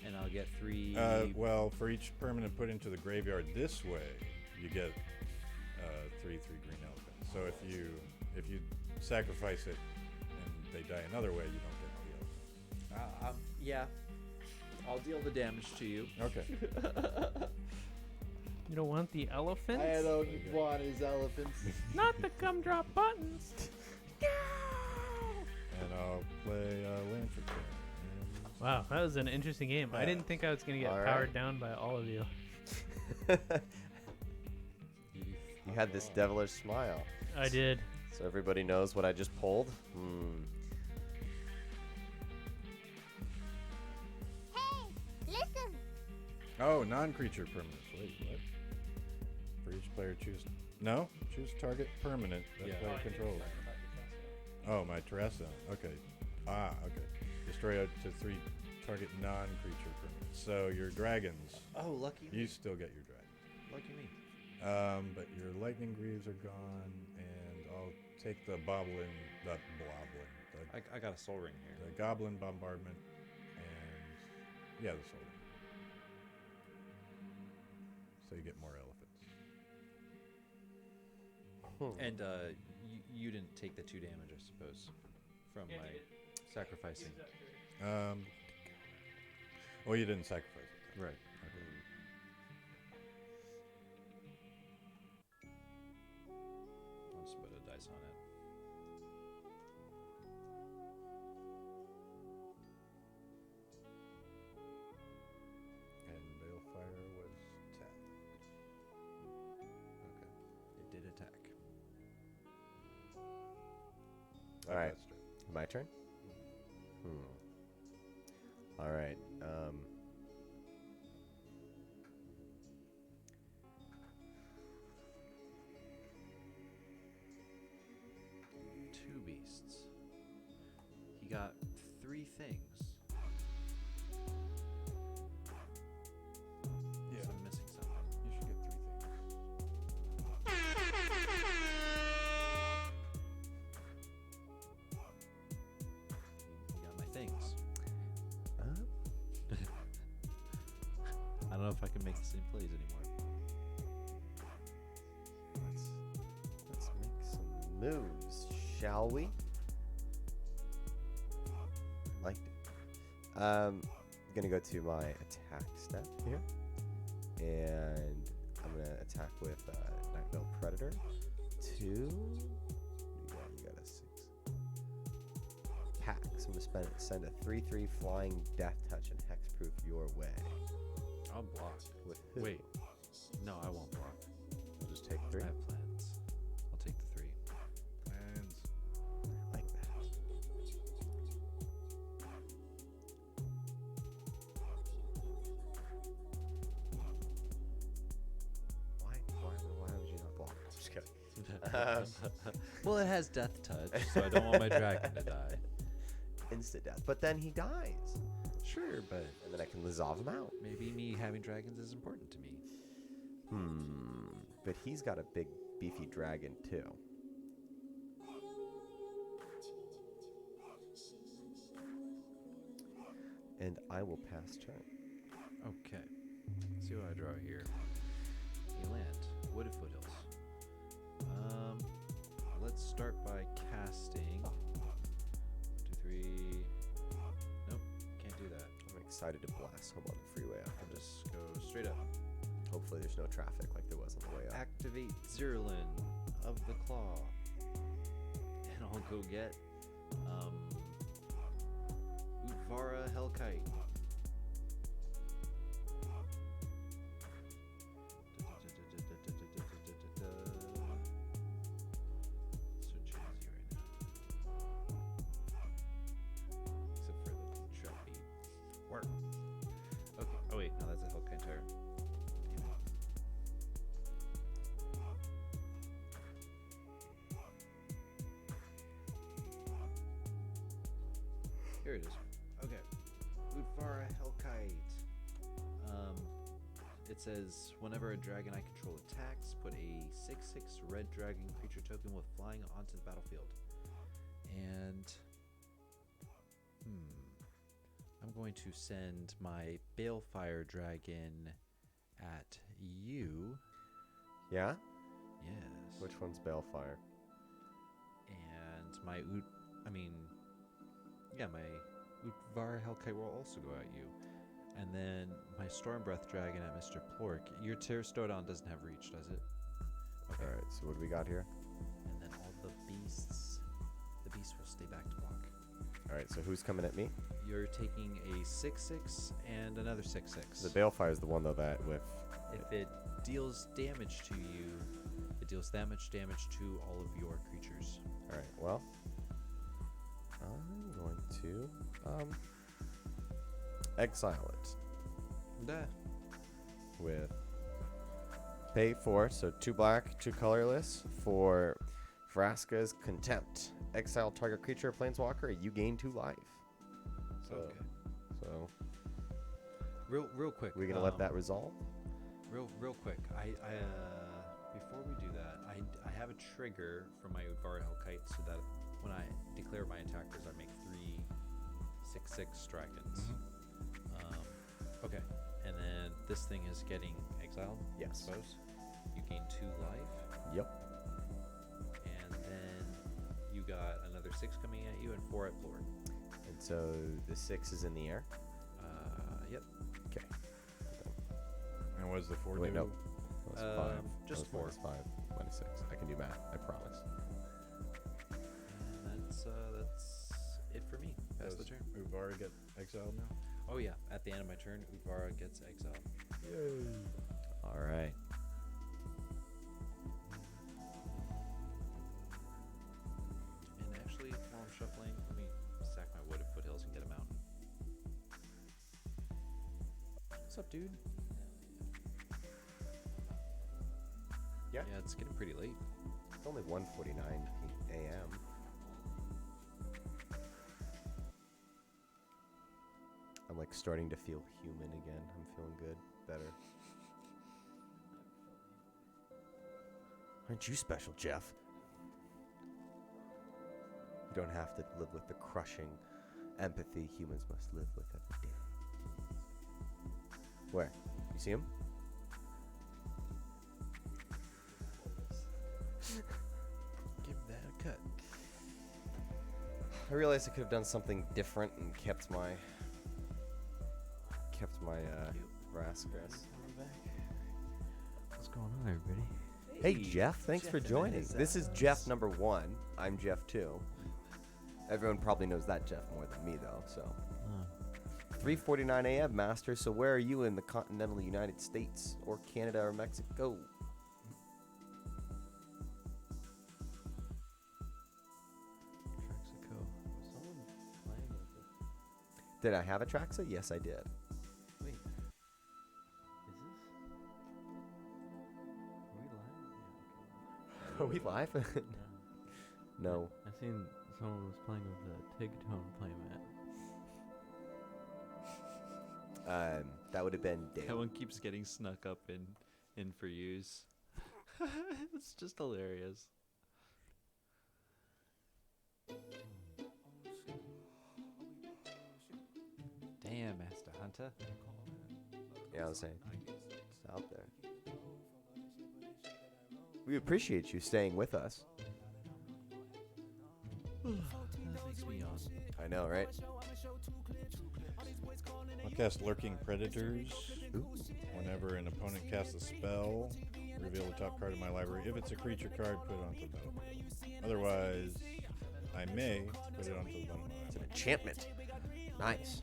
And I'll get 3. Well, for each permanent put into the graveyard this way, you get 3/3 green elephants. So if you sacrifice it and they die another way, you don't get the elephant. Yeah. I'll deal the damage to you. Okay. You don't want the elephant? I don't want his elephants. Not the gumdrop buttons. And I'll play land for turn. Wow, that was an interesting game. I didn't think I was going to get All right. powered down by all of you. You had this devilish smile. I did. So everybody knows what I just pulled? Oh, non-creature permanents. Wait, what? For each player, choose... No? Choose target permanent that player controls. Oh, my Terrassa. Okay. Okay. Destroy up to 3 target non-creature permanents. So your dragons, Oh, lucky you me. still get your dragons. Lucky me. But your lightning greaves are gone, and I'll take the boblin, not bloblin, I got a soul ring here. the goblin bombardment, and yeah, the soul. So you get more elephants. And you didn't take the 2 damage, I suppose, from my sacrificing. Well, you didn't sacrifice it. Right. I'll just put a dice on it. And Balefire was tapped. Okay. It did attack. All right. That's true. My turn? All right. Two beasts. He got 3 things. Yeah. So I'm missing something. You should get 3 things. He got my things. Uh, I don't know if I can make the same plays anymore. let's make some moves, shall we? Liked it. Gonna go to my attack step here, and I'm gonna attack with Nightveil Predator. 2. You got a 6. Pax. I'm gonna send a 3/3 flying death touch and hexproof your way. I'll block. With who? Wait. No, I won't block. We'll just take 3. I have plans. I'll take the 3. Plans. Like that. Why would you not block? Just kidding. Well, it has death touch, so I don't want my dragon to die. Instant death. But then he dies. Sure, but And then I can Lazav him out. maybe me having dragons is important to me. But he's got a big, beefy dragon, too. And I will pass turn. Okay. Let's see what I draw here. A land. Wooded foothills. Let's start by casting. 1, 2, 3. Nope, can't do that. I'm excited to blast home on the freeway I'll after this. just go straight up. Hopefully there's no traffic like there was on the way up. Activate Zirilan of the Claw. And I'll go get Utvara Hellkite. So cheesy right now. Except for the trap beat. Work. Okay. Oh wait, no, that's a Hellkite turn. Damn it. Here it is. Okay. Utvara Hellkite. It says, whenever a dragon I control attacks, put a 6/6 red dragon creature token with flying onto the battlefield. And I'm going to send my Balefire dragon at you. Yeah? Yes. Which one's Balefire? my my Utvar Hellkite will also go at you. And then my Storm Breath Dragon at Mr. Plork. Your Terrastodon doesn't have reach, does it? Okay. All right. So what do we got here? And then all the beasts will stay back to block. All right. So who's coming at me? You're taking a 6/6 and another 6/6. The Balefire is the one though that with. If it deals damage to you, it deals damage to all of your creatures. All right. Well, I'm going to exile it with pay 4, so 2 black, 2 colorless for Vraska's Contempt. Exile target creature, planeswalker. You gain 2 life. So, Okay. so Real quick. we're gonna let that resolve. Real quick. I before we do that, I have a trigger for my Udvar Hellkite so that when I declare my attackers, I make 3 6/6 dragons. Okay, and then this thing is getting exiled. Yes. I suppose you gain 2 life, Yep. and then you got another 6 coming at you and 4 at Plord. And so the 6 is in the air. Yep. Okay. And what does the 4 Wait, do? no. That was 5. Just That was 4. -5, -6. I can do math. I promise. And that's it for me. Pass the Does turn. Uvar get exiled now? Oh yeah, at the end of my turn, Udvara gets exiled. Yay. All right. And actually, while I'm shuffling, let me stack my wood at Foothills and get a mountain. What's up, dude? Yeah. Yeah, it's getting pretty late. It's only 1:49 a.m. I'm like starting to feel human again. I'm feeling good, better. Aren't you special, Geoff? You don't have to live with the crushing empathy humans must live with every day. Where? You see him? Give that a cut. I realized I could have done something different and kept my Raskas. What's going on, everybody? Hey Geoff, thanks for Geoff joining. and his This is ass. Geoff number 1. I'm Geoff 2. Everyone probably knows that Geoff more than me though, so. 3:49 a.m. Master, so where are you in the continental United States or Canada or Mexico? Mexico. Someone playing with it. Did I have a Traxa? Yes, I did. Wait. Is this? Are we live? Are we live? Yeah. No. I seen someone was playing with the Tigtone playmat. That would have been Dale. That one keeps getting snuck up in for use. It's just hilarious. Damn, Master Hunter. Yeah, I was saying. It's out there. We appreciate you staying with us. That makes me yawn. I know, right? I'll cast Lurking Predators. Ooh. Whenever an opponent casts a spell, reveal the top card of my library. If it's a creature card, put it onto the battlefield. Otherwise, I may put it onto the bottom of my It's an library. enchantment. Nice.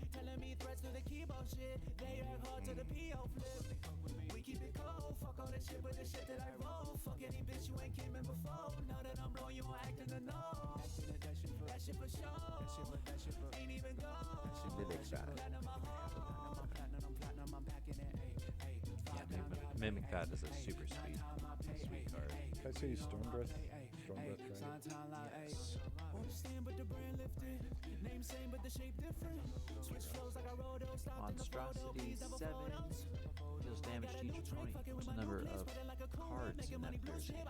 Mimics that. Yeah, Mimic that is a super sweet card. Can I say Storm Breath? Storm Breath Dragon? Yes. Monstrosity 7 deals damage to each opponent equal to the number of cards in that player's hand.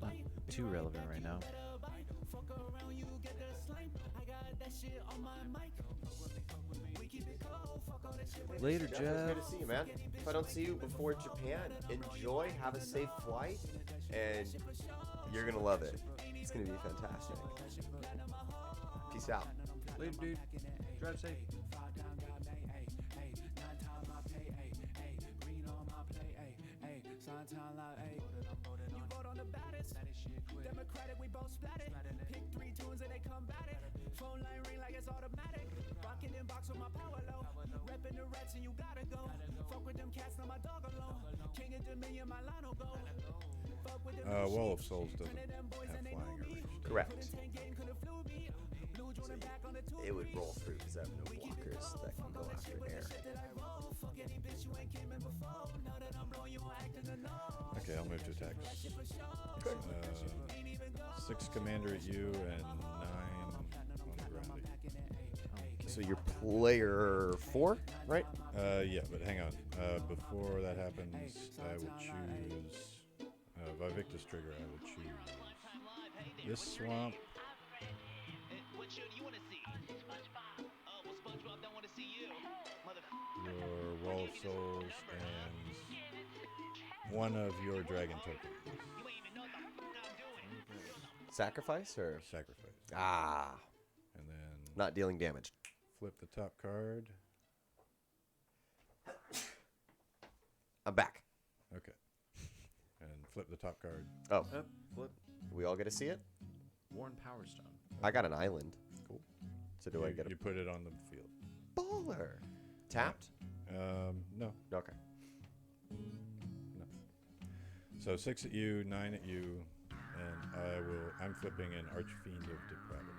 Not too relevant right now. Later, Jeff, it was Jeff. good to see you, man. If I don't see you before Japan, enjoy. Have a safe flight. and you're gonna love it. It's gonna be fantastic. Peace out. Later, dude. Drive safe. Democratic, we both splatted. Pick 3 tunes and they combated. Phone line ring like it's automatic. Rockin' in box with my power low. Reppin' the rats and you gotta go. Fuck with them cats, now my dog alone. King of Dominion, my line will go. Fuck with them Wall of Souls doesn't have flying or reach. Correct. It would roll through because I have no blockers that can go after air. Okay, I'll move to attack. 6 commander at you and 9 on the ground. So you're player 4, right? Yeah, but hang on. Before that happens, I will choose Vaevictis trigger. I will choose this swamp. Your Wall of Souls and one of your dragon tokens. Sacrifice or? Sacrifice. Ah. And then Not dealing damage. flip the top card. I'm back. Okay. And flip the top card. Oh, Flip. we all get to see it? Worn Power Stone. I got an island. Cool. So do I get You a put it on the field. baller? Tapped? No. Okay. No. So 6 at you, 9 at you, and I'm flipping an Archfiend of Depravity.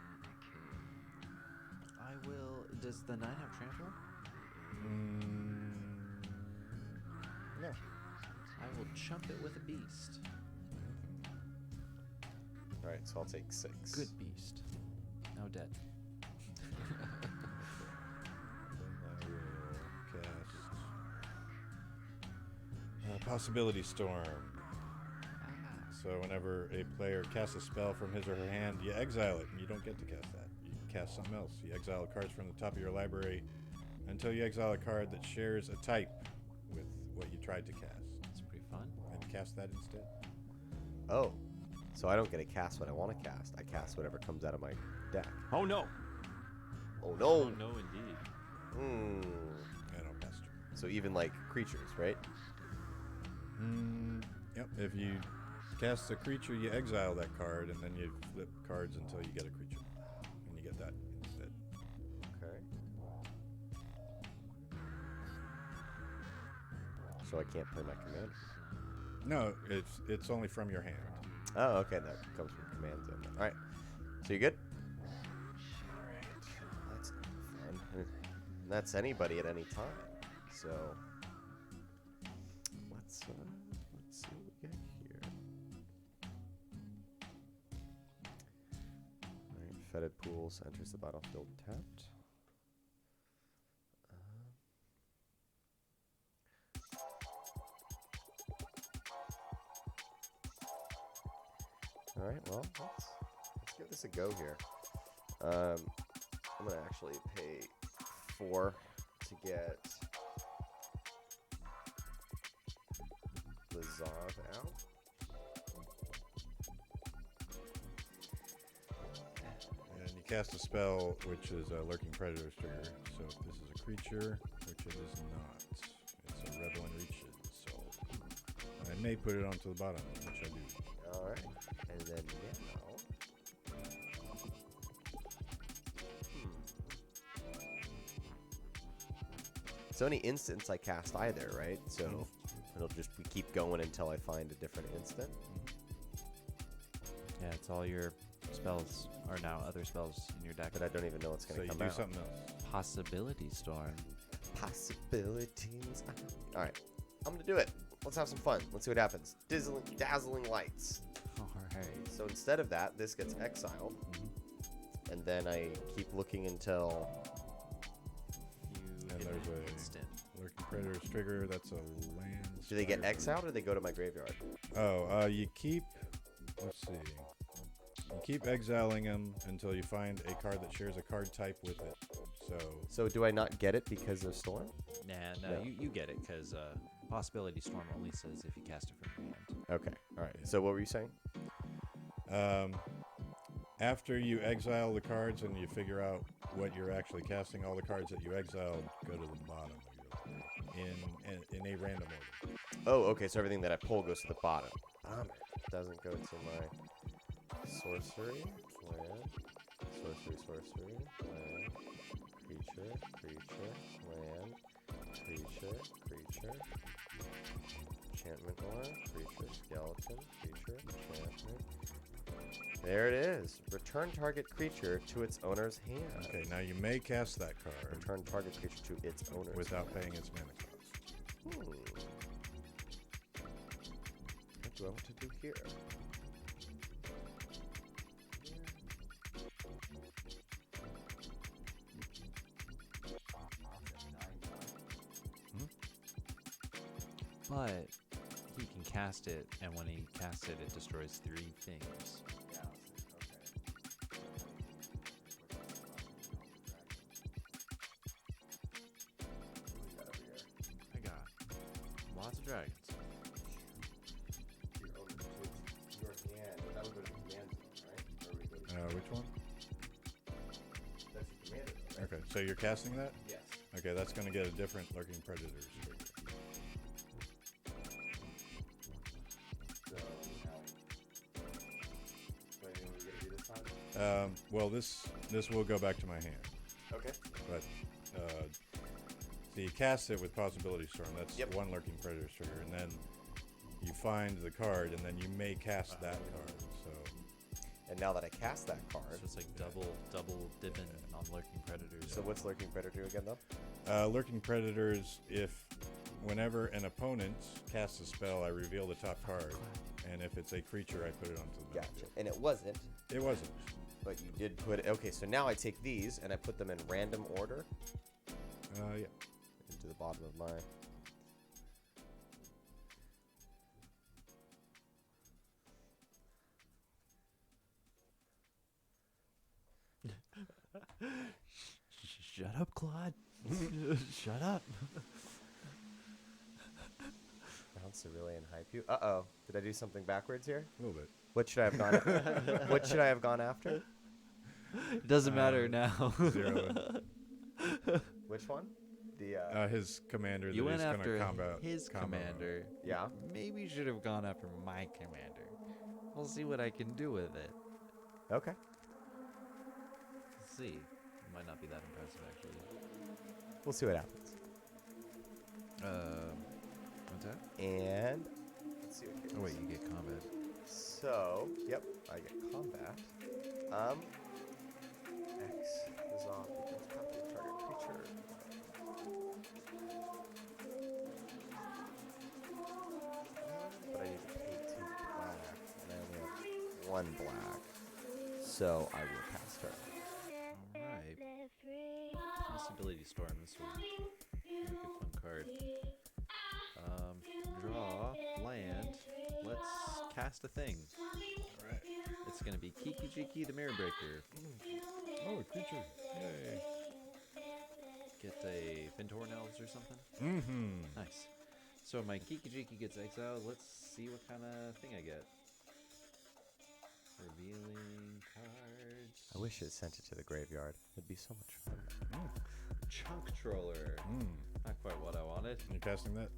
I will. Does the 9 have trample? No. I will chump it with a beast. All right, so I'll take 6. Good beast. Now dead. Then I will cast Possibility Storm. So whenever a player casts a spell from his or her hand, you exile it, and you don't get to cast that. You cast something else. You exile cards from the top of your library until you exile a card that shares a type with what you tried to cast. That's pretty fun. And cast that instead. Oh, so I don't get to cast what I want to cast. I cast whatever comes out of my deck. Oh no. Oh no. Oh no, indeed. Hmm. And I'll pass turn. So even like creatures, right? Yep. If you cast a creature, you exile that card, and then you flip cards until you get a creature. And you get that instead. Okay. So I can't play my command. No, it's only from your hand. Oh, okay. That comes from command zone. All right. So you good? All right. That's fun. And that's anybody at any time. So let's see what we get here. All right. Fetid Pools enters the battlefield tapped. All right, well, let's give this a go here. I'm gonna actually pay 4 to get Lazav out. And you cast a spell, which is a Lurking Predator's trigger. So if this is a creature, which it is not, it's a Revel and Reaches. So I may put it onto the bottom, which I do. All right, and then now. So any instance I cast either, right? So it'll just we keep going until I find a different instant. Yeah, it's all your spells are now other spells in your deck. But I don't even know what's So gonna you come do out. something else. Possibility Storm. Possibilities. All right, I'm gonna do it. Let's have some fun. Let's see what happens. Dazzling lights. All right. So instead of that, this gets exiled, and then I keep looking until. You And get there's an a instant. Lurking Predator's trigger. That's a land. Do they get spire. exiled or they go to my graveyard? Oh, you keep. Let's see. You keep exiling them until you find a card that shares a card type with it. So do I not get it because of Storm? Nah, no, No. you get it because Possibility Storm only says if you cast it from your hand. Okay. All right. So what were you saying? After you exile the cards and you figure out what you're actually casting, all the cards that you exiled go to the bottom of your library in a random order. Oh, okay. So everything that I pull goes to the bottom. Bummer. Doesn't go to my sorcery, land, sorcery, land, creature, land, creature, enchantment ore, creature, skeleton, creature, enchantment. There it is. Return target creature to its owner's hand. Okay, now you may cast that card Return target creature to its owner's without hand. paying its mana cost. What do I want to do here? But he can cast it, and when he casts it, it destroys 3 things. I got lots of dragons. Which one? Okay, so you're casting that? Yes. Okay, that's going to get a different Lurking Predators trigger. Well, this will go back to my hand. Okay. But so you cast it with Possibility Storm. That's Yep. one Lurking Predators trigger, and then you find the card, and then you may cast that card. So And now that I cast that card, So it's like double dipping on Lurking Predators. so what's Lurking Predator again, though? Lurking Predators, whenever an opponent casts a spell, I reveal the top card, and if it's a creature, I put it onto the Gotcha. battlefield. And it wasn't, It wasn't. but you did put it. Okay, so now I take these and I put them in random order Yeah. into the bottom of my. Shut up, Claude. Shut up. Found Cerulean hype you. Uh-oh. Did I do something backwards here? A little bit. What should I have gone What should I have gone after? It doesn't matter now. Zero. Which one? The His commander You that went he's going to after combat. his commander. yeah. Maybe you should have gone after my commander. We'll see what I can do with it. Okay. Let's see. Might not be that impressive, actually. We'll see what happens. What's that? And let's see what Oh wait, you get combat. So, yep, I get combat. X Lazav becomes copy of target creature. But I need to pay 2 black, and I only have 1 black. So I will pass her. Alright. Possibility Storm. This will make a fun card. Draw, land. Let's cast a thing. Alright. It's gonna be Kiki Jiki the Mirror Breaker. Oh, a creature. Yay. Get a Fintorn Elves or something. Mm-hmm. Nice. So my Kiki Jiki gets exiled. Let's see what kind of thing I get. Revealing cards. I wish it sent it to the graveyard. It'd be so much fun. Chunk Troller. Not quite what I wanted. You casting that?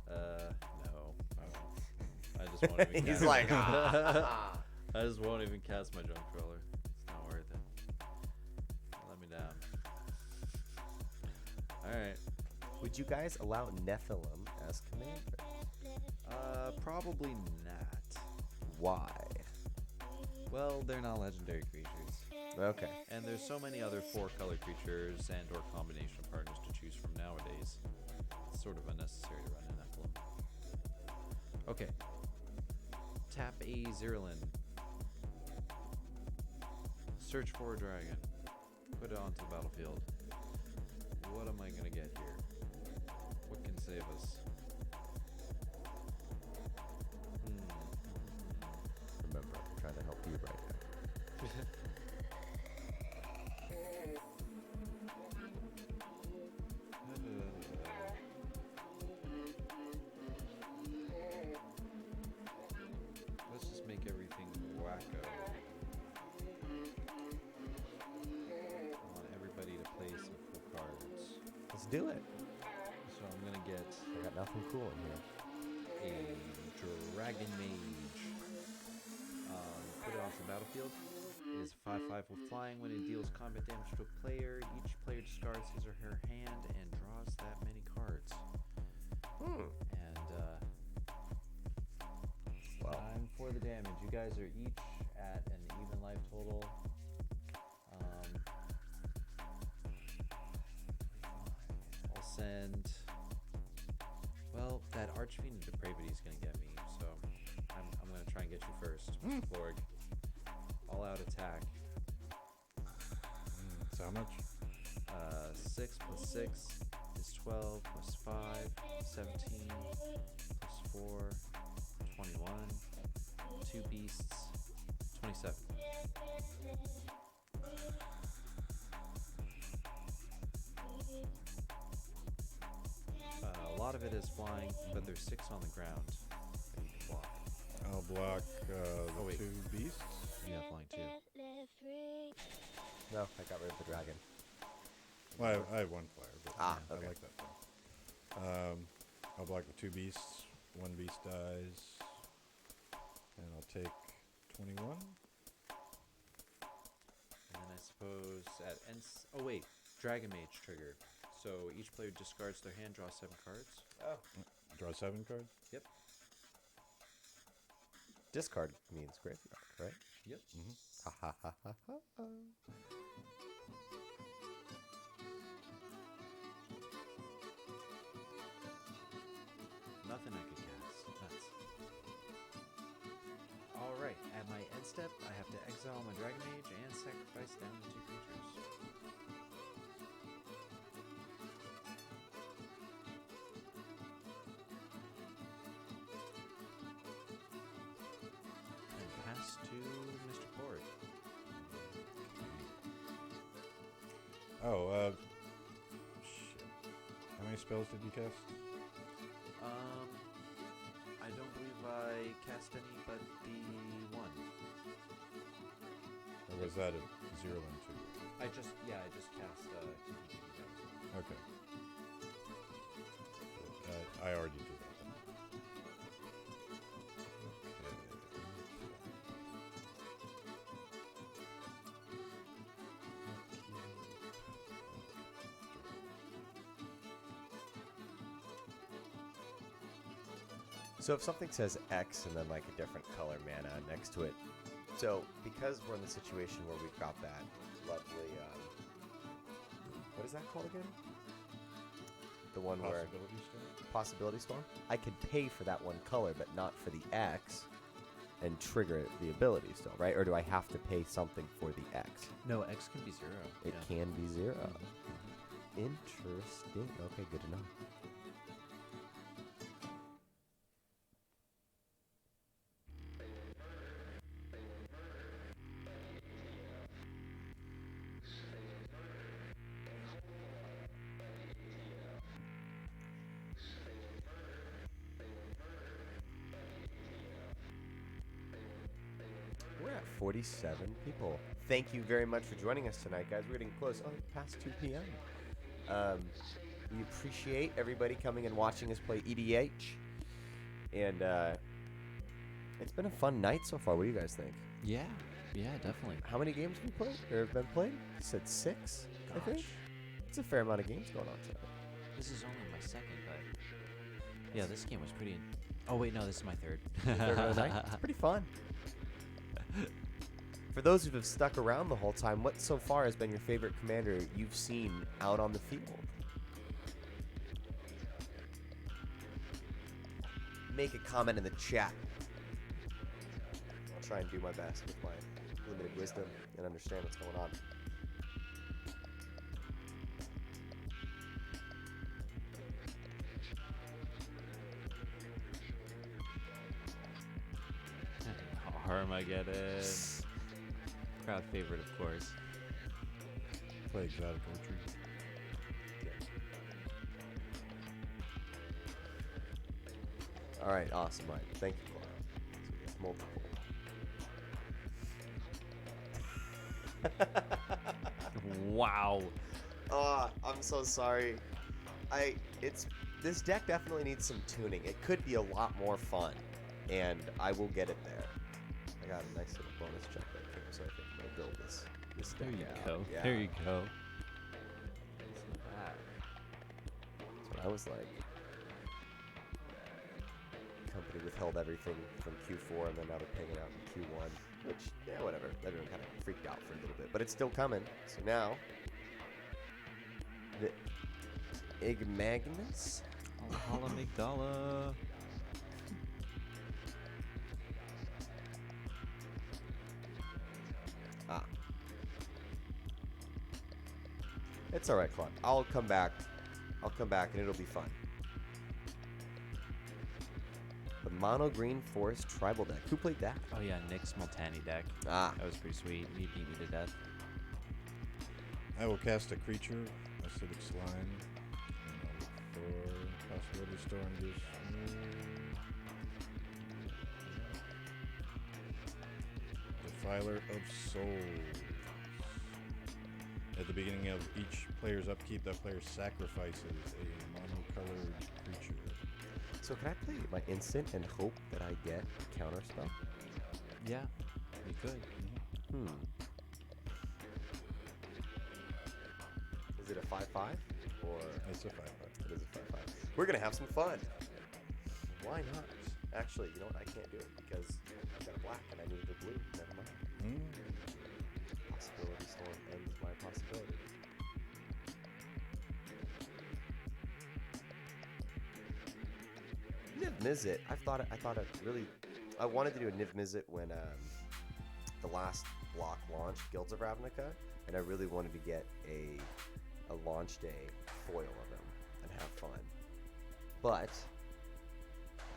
No. I just won't even He's cast like, it. ah. I just won't even cast my Junk Troller. It's not worth it. Let me down. Alright. Would you guys allow Nephilim as commander? Probably not. Why? Well, they're not legendary creatures. Okay. And there's so many other 4-color creatures and or combination of partners to choose from nowadays. It's sort of unnecessary to run an Nephilim. Okay. Tap a Zirilan. Search for a dragon. Put it onto the battlefield. What am I gonna get here? What can save us? Remember, I'm trying to help you right now. do it. So I'm gonna get I got nothing cool in here. a Dragon Mage. Put it onto the battlefield. It is 5/5 with flying. When it deals combat damage to a player, each player discards his or her hand and draws that many cards. And it's time for the damage. You guys are each at an even life total. I'll send. Well, that Archfiend of Depravity is going to get me, so I'm going to try and get you first, Lorg. All out attack. So how much? 6 plus 6 is 12 plus 5, 17 plus 4, 21. 2 beasts, 27. A lot of it is flying, but there's 6 on the ground that you can block. I'll block the wait. 2 beasts. You have flying too. No, I got rid of the dragon. Well, I have 1 flyer, but Okay. I like that thing. I'll block the 2 beasts. 1 beast dies. And I'll take 21. And then I suppose at ends. Oh wait, Dragon Mage trigger. So each player discards their hand, draws 7 cards. Oh. Draw 7 cards. Yep. Discard means graveyard, right? Yep. Ha ha ha ha ha. Nothing I could cast. Nuts. Alright, at my end step, I have to exile my Dragon Mage and sacrifice down to 2 creatures. And pass to Mr. Port. Oh, shit. How many spells did you cast? I don't believe I cast any but the 1. Or was that a Zirilan too? I just cast Okay. I already did that. So if something says X and then like a different color mana next to it, so because we're in the situation where we've got that lovely, what is that called again? The one where Possibility Storm. I could pay for that one color, but not for the X, and trigger the ability still, right? Or do I have to pay something for the X? No, X can be 0. It can be 0. Interesting. Okay, good to know. We're at 47 people. Thank you very much for joining us tonight, guys. We're getting close. Oh, past 2 p.m. We appreciate everybody coming and watching us play EDH. And it's been a fun night so far. What do you guys think? Yeah, definitely. How many games have we played or have been played? You said 6, I think. It's a fair amount of games going on tonight. This is only my second, but yeah, this game was pretty. Oh wait, no, this is my third. Third of the night. It's pretty fun. For those who have stuck around the whole time, what so far has been your favorite commander you've seen out on the field? Make a comment in the chat. I'll try and do my best with my limited wisdom and understand what's going on. Armageddon. Crowd favorite, of course. Play exotic orchard. All right, awesome. Right, thank you, Clara. So we have multiple. Wow. Oh, I'm so sorry. This deck definitely needs some tuning. It could be a lot more fun, and I will get it there. I got a nice little bonus check right here, so I think I'm gonna build this deck There you out. go. Yeah. There you go. That's what I was like. Company withheld everything from Q4, and then now they're paying it out in Q1, which, yeah, whatever. Everyone kind of freaked out for a little bit, but it's still coming. So now, the Igmagnus. Holla Migdala. Ah. It's alright, Claude. I'll come back and it'll be fun. The mono green forest tribal deck. Who played that? Oh yeah, Nick's Multani deck. Ah. That was pretty sweet. He beat me to death. I will cast a creature, acidic slime, and I'll look for possibility storing this. Defiler of Souls. At the beginning of each player's upkeep, that player sacrifices a monocolored creature. So can I play my instant and hope that I get a counter spell? Yeah, you could. Is it a 5/5 or? It's a 5/5. It is a 5/5. We're gonna have some fun. Why not? Actually, you know what? I can't do it because I've got a black and I need the blue. Never mind. Possibility storm ends my possibility. Niv Mizzet. I wanted to do a Niv Mizzet when the last block launched, Guilds of Ravnica, and I really wanted to get a launch day foil of them and have fun. But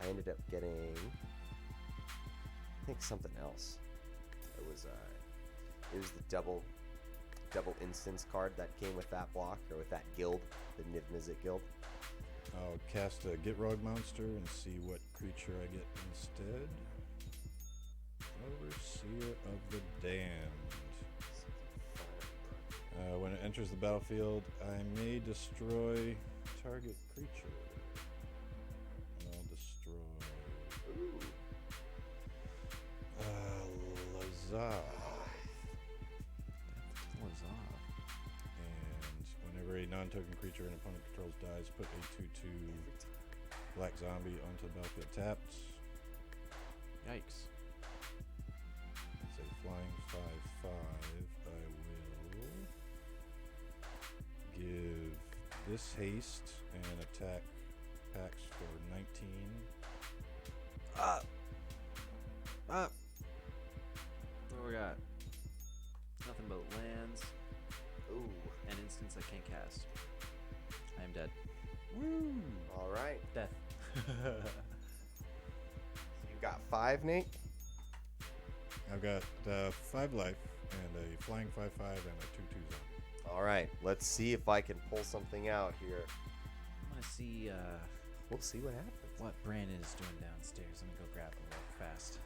I ended up getting, I think, something else. It was the double instance card that came with that block, or with that guild, the Niv Mizzet guild. I'll cast a Get Rogue monster and see what creature I get instead. Overseer of the Damned. When it enters the battlefield, I may destroy target creature. And I'll destroy Lazav. And whenever a non-token creature an opponent controls dies, put a 2/2 black zombie onto the battlefield tapped. Yikes. It's a flying 5/5. I will give this haste and attack packs for 19. Up. What we got? Nothing but lands. Ooh. An instance I can't cast. I am dead. Woo! All right. Death. You got 5, Nate? I've got 5 life and a flying 5/5 and a 2/2 zombie. All right. Let's see if I can pull something out here. I want to see We'll see what happens. what Brandon is doing downstairs. I'm gonna go grab him real fast.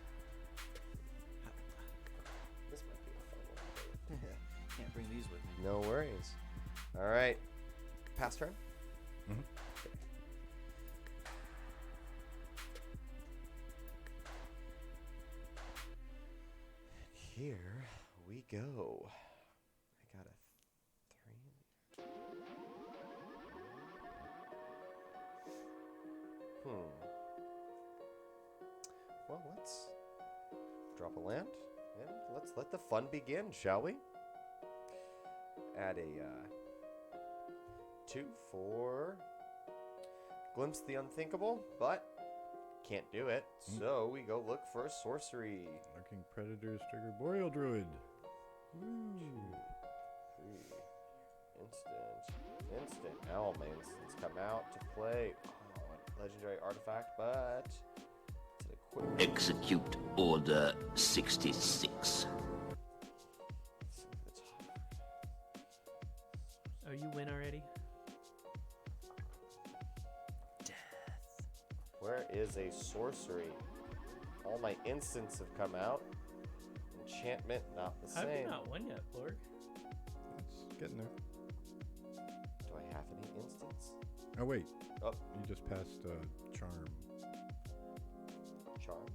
This might be a fun one. Can't bring these with me. No worries. All right. Pass turn? Mhm. Okay. And here we go. I got a 3. Well, let's drop a land and let's let the fun begin, shall we? Add a 2 for Glimpse the Unthinkable, but can't do it. So we go look for sorcery. Lurking Predators trigger Boreal Druid. 2, 3. Instant. Now all my instants come out to play. Oh, legendary artifact, but it's an equip. Execute Order 66. Oh, you win already? Where is a sorcery? All my instants have come out. Enchantment, not the I've same. not won yet, Lord. It's getting there. Do I have any instants? Oh, wait. Oh, You just passed Charm. charm.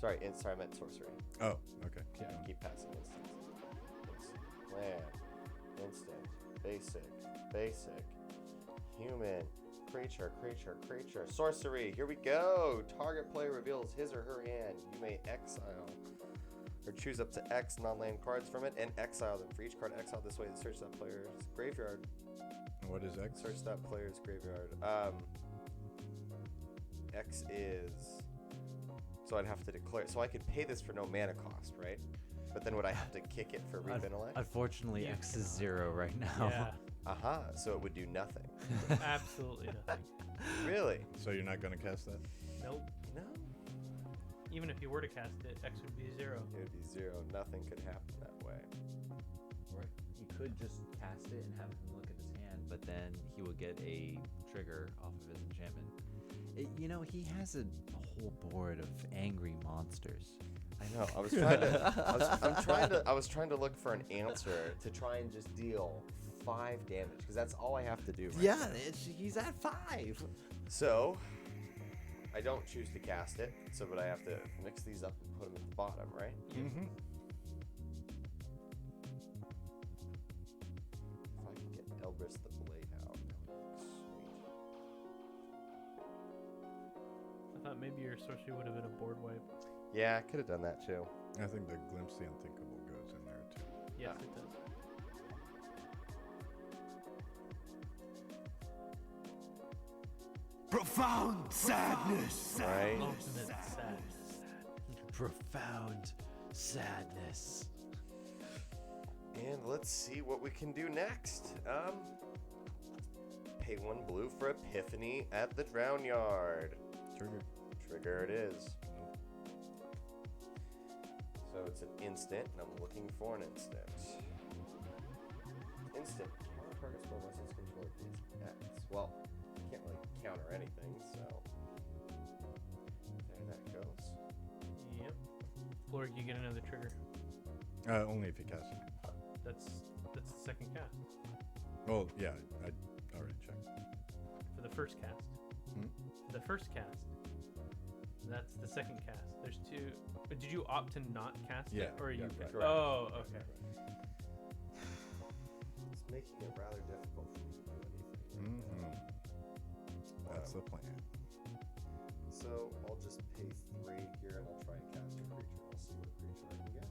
Sorry, sorry, I meant sorcery. Oh, okay. Yeah, keep passing instants. Land, instant, basic, human, creature, sorcery. Here we go. Target player reveals his or her hand. You may exile or choose up to X non-land cards from it and exile them. For each card exiled this way, search that player's graveyard. What is X? Search that player's graveyard. X is... So I'd have to declare... So I could pay this for no mana cost, right? But then would I have to kick it for reintellect? Unfortunately, X is 0 right now. Yeah, Aha, so it would do nothing. absolutely nothing. Really? So you're not going to cast that? Nope. No. Even if you were to cast it, X would be 0. It would be 0. Nothing could happen that way. Or he could just cast it and have him look at his hand, but then he would get a trigger off of his enchantment. You know, he has a whole board of angry monsters. I know. I was trying to. I was trying to look for an answer to try and just deal 5 damage because that's all I have to do. Right now. He's at 5. So I don't choose to cast it. So, but I have to mix these up and put them at the bottom, right? Mm-hmm. If I can get Elbrus the Blade out, sweet. I thought maybe your sorcery would have been a board wipe. Yeah, I could have done that too. I think the Glimpse the Unthinkable goes in there too. Yes, it does. Profound sadness. Right. Ultimate sadness. Profound sadness. And let's see what we can do next. Pay 1 blue for Epiphany at the Drown Yard. Trigger it is. So it's an instant, and I'm looking for an instant. Instant. Counter target spell unless its controller pays X. Well, can't really counter anything, so there that goes. Yep. Or you get another trigger. Only if you cast it. That's the second cast. Well, yeah, I already checked. For the first cast. For the first cast. That's the second cast. There's 2. But did you opt to not cast Yeah, it? Or yeah, you right. Correct. Oh, okay. It's making it rather difficult for me to do anything. Mm-hmm. That's the plan. So I'll just pay 3 here, and I'll try and cast a creature. I'll see what creature I can get.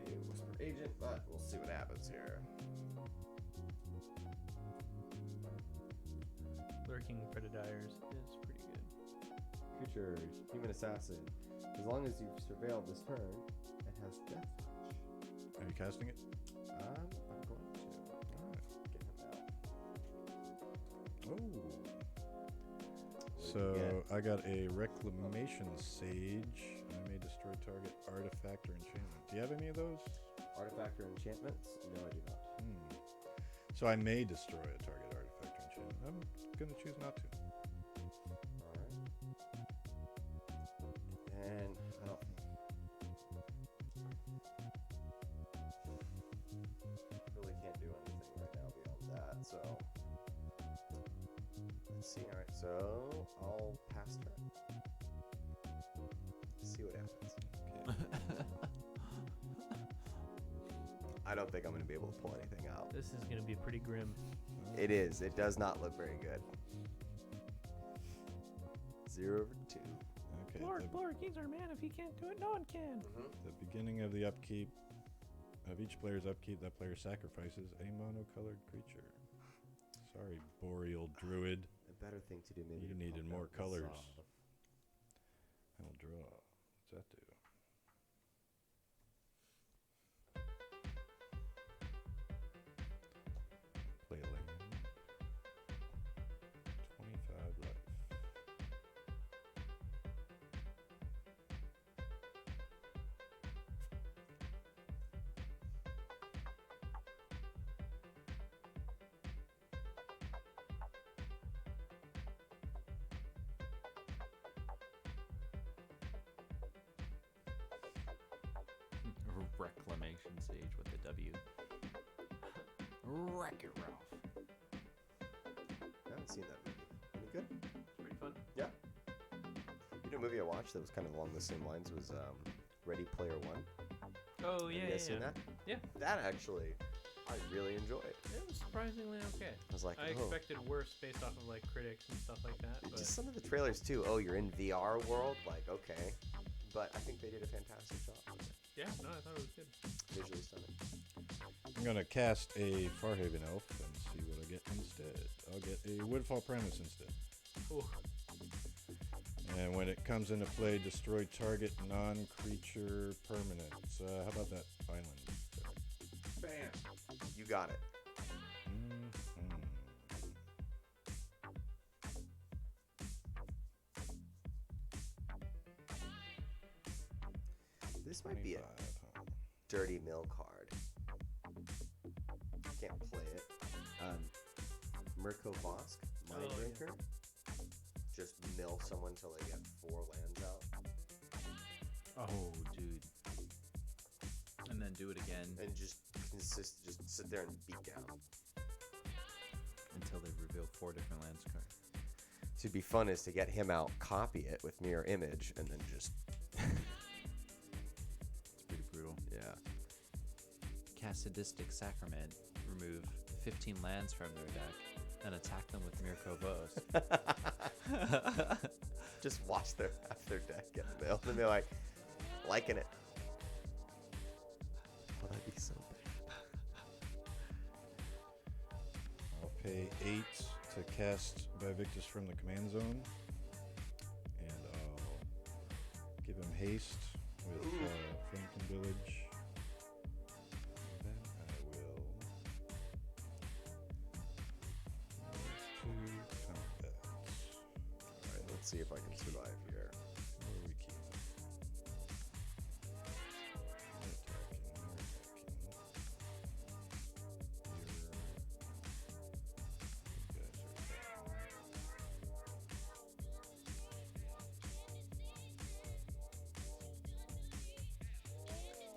Okay, Whisper Agent, but we'll see what happens here. Lurking Predatires is pretty good. Creature, Human Assassin. As long as you've surveilled this turn, it has Death Touch. Are you casting it? I'm going to. Alright. Get him out. Oh. What So did you I got a Reclamation Sage. I may destroy target artifact or enchantment. Do you have any of those? Artifact or enchantments? No, I do not. So I may destroy a target artifact or enchantment. I'm gonna choose not to. Alright. And I don't. Really can't do anything right now beyond that, so. Let's see, alright, so I'll pass turn. See what happens. I don't think I'm going to be able to pull anything out. This is going to be pretty grim. It is. It does not look very good. 0 over 2. Okay. Lord, he's our man. If he can't do it, no one can. The beginning of the upkeep of each player's upkeep, that player sacrifices a monocolored creature. Sorry, Boreal Druid. A better thing to do maybe. You to needed pump more out the colors. Lazav. I will draw. What's that do? Play a land. 25 life. Nation Sage with a W. Wreck-It Ralph. I haven't seen that movie. Any good? Pretty fun. Yeah. You know, a movie I watched that was kind of along the same lines was Ready Player One. Oh Have yeah, you guys seen that? Yeah. That actually, I really enjoyed. It was surprisingly okay. I was like, I oh. expected worse based off of like critics and stuff like that. But Just some of the trailers too. Oh, you're in VR world. Like, okay. But I think they did a fantastic job. yeah, no, I thought it was good. Visually stunning. I'm gonna cast a Farhaven Elf and see what I get instead. I'll get a Woodfall Primus instead. Ooh. And when it comes into play, destroy target non-creature permanent. How about that island? Bam. You got it. This might be a 25, huh? dirty mill card. Can't play it. Mirko Vosk, Mindbreaker. Just mill someone till they get 4 lands out. Oh, dude. And then do it again And just just sit there and beat down. until they reveal 4 different lands cards. To be fun is to get him out, copy it with mirror image, and then just It's pretty brutal. yeah. Cast Sadistic Sacrament. Remove 15 lands from their deck and attack them with Mirko Vos. Just watch half their deck get milled, and they're like liking it. Oh, that'd be so bad. I'll pay 8 to cast Vaevictis from the command zone, and I'll give him haste with Flanking Village. Then I will move to combat. Alright, let's see if I can survive here. Where do we keep him? We're attacking, You guys are attacking.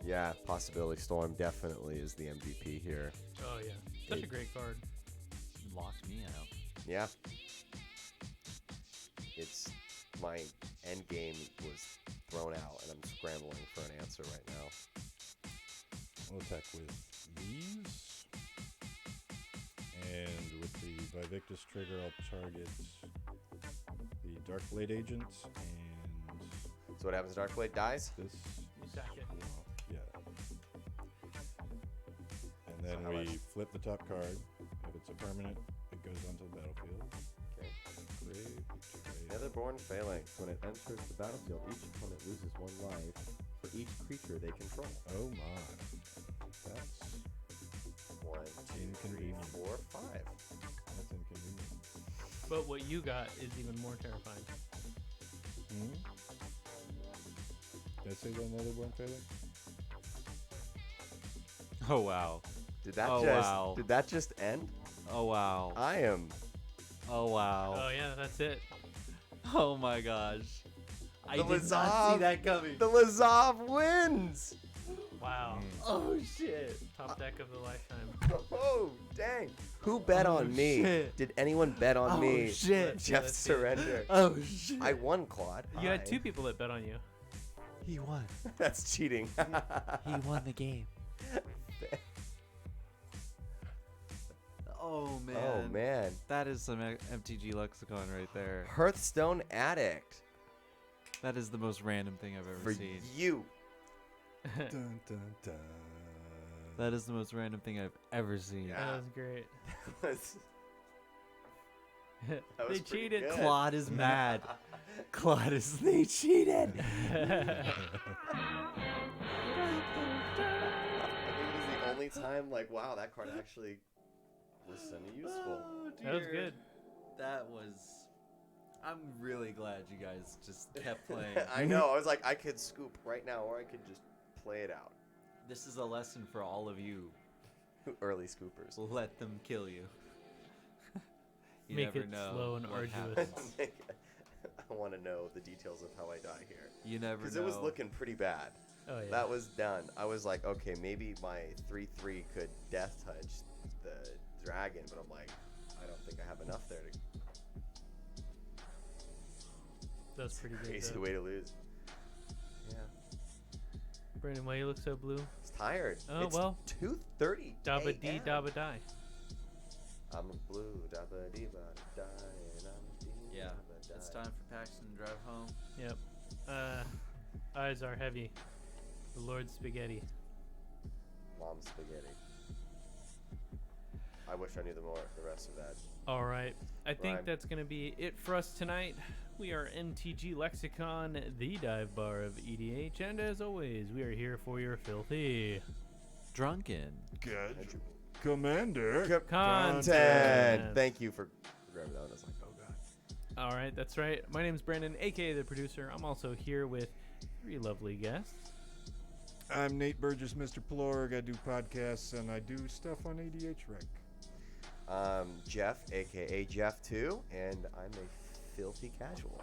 Yeah, Possibility Storm definitely is the MVP here. Oh yeah, such a great card. Locked me out. Yeah. It's my end game was thrown out, and I'm scrambling for an answer right now. I'll attack with these. And with the Vaevictis trigger, I'll target the Darkblade agent and So what happens? Darkblade dies. this. You sack it. Yeah. And then So how we much? flip the top card. If it's a permanent, it goes onto the battlefield. Okay. Grave, Netherborn Phalanx. When it enters the battlefield, each opponent loses 1 life for each creature they control. Oh my. That's 1, 2, 3, Inconvenient. 4, 5. that's inconvenient. But what you got is even more terrifying. Hmm? Did I say that Netherborn Phalanx? Oh wow. Did that Oh, just wow. did that just end? Oh wow. I am Oh wow. Oh yeah, that's it. Oh my gosh. I The did not see Lazav- that coming. the Lazav wins. Wow. Oh shit. Top deck of the lifetime. Oh dang! Who bet Oh, on me? shit. Did anyone bet on Oh, me? shit. Jeff Let's see it. surrender. Oh shit. I won, Claude. You had Hi. 2 people that bet on you. He won. That's cheating. He won the game. Oh man. Oh man. That is some MTG Lexicon right there. Hearthstone Addict That is the most random thing I've ever for seen. you. Dun, dun, dun. That is the most random thing I've ever seen. Yeah. That was great. That They was pretty cheated. good. Claude is mad. Claude is. They cheated. I think it was the only time, like, wow, that card actually was semi-useful. That was good. That was. I'm really glad you guys just kept playing. I know. I was like, I could scoop right now, or I could just play it out. This is a lesson for all of you. Early scoopers. Let them kill you. You Make never it know slow and what arduous. happens. I want to know the details of how I die here. You never know. Because it was looking pretty bad. Oh yeah. That was done. I was like, okay, maybe my 3/3 could death touch the dragon, but I'm like, I don't think I have enough there to. That's pretty good. Crazy though. way to lose. Yeah. Brandon, why you look so blue? It's tired. Oh, it's well. 2:30. Dabba dee, dabba die. I'm a blue, dabba dee, ba die, and I'm a dee, Yeah, dabba die. it's time for Paxton to drive home. Yep. Eyes are heavy. The Lord Spaghetti. Mom spaghetti. I wish I knew the rest of that. All right. I think Rhyme. that's going to be it for us tonight. We are MTG Lexicon, the dive bar of EDH, and as always, we are here for your filthy Drunken. Good. Commander. content. Thank you for grabbing that one. I was like, oh god. All right, that's right. My name is Brandon, aka the producer. I'm also here with 3 lovely guests. I'm Nate Burgess, Mr. Plorg. I do podcasts and I do stuff on EDH Rec. Geoff, aka Geoff 2, and I'm a filthy casual.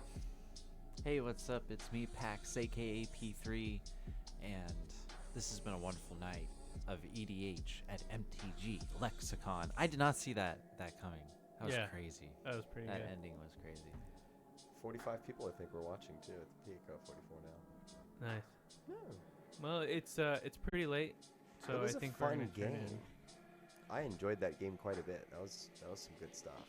Hey, what's up? It's me, Pax, aka P3, and this has been a wonderful night of EDH at MTG Lexicon. I did not see that coming. That was Yeah. crazy. That was pretty That good. ending was crazy. 45 people, I think, were watching too at the peak. 44 now. Nice. Yeah. Well, it's pretty late, so it was I a think we're fun gonna turn game. in. I enjoyed that game quite a bit. That was some good stuff.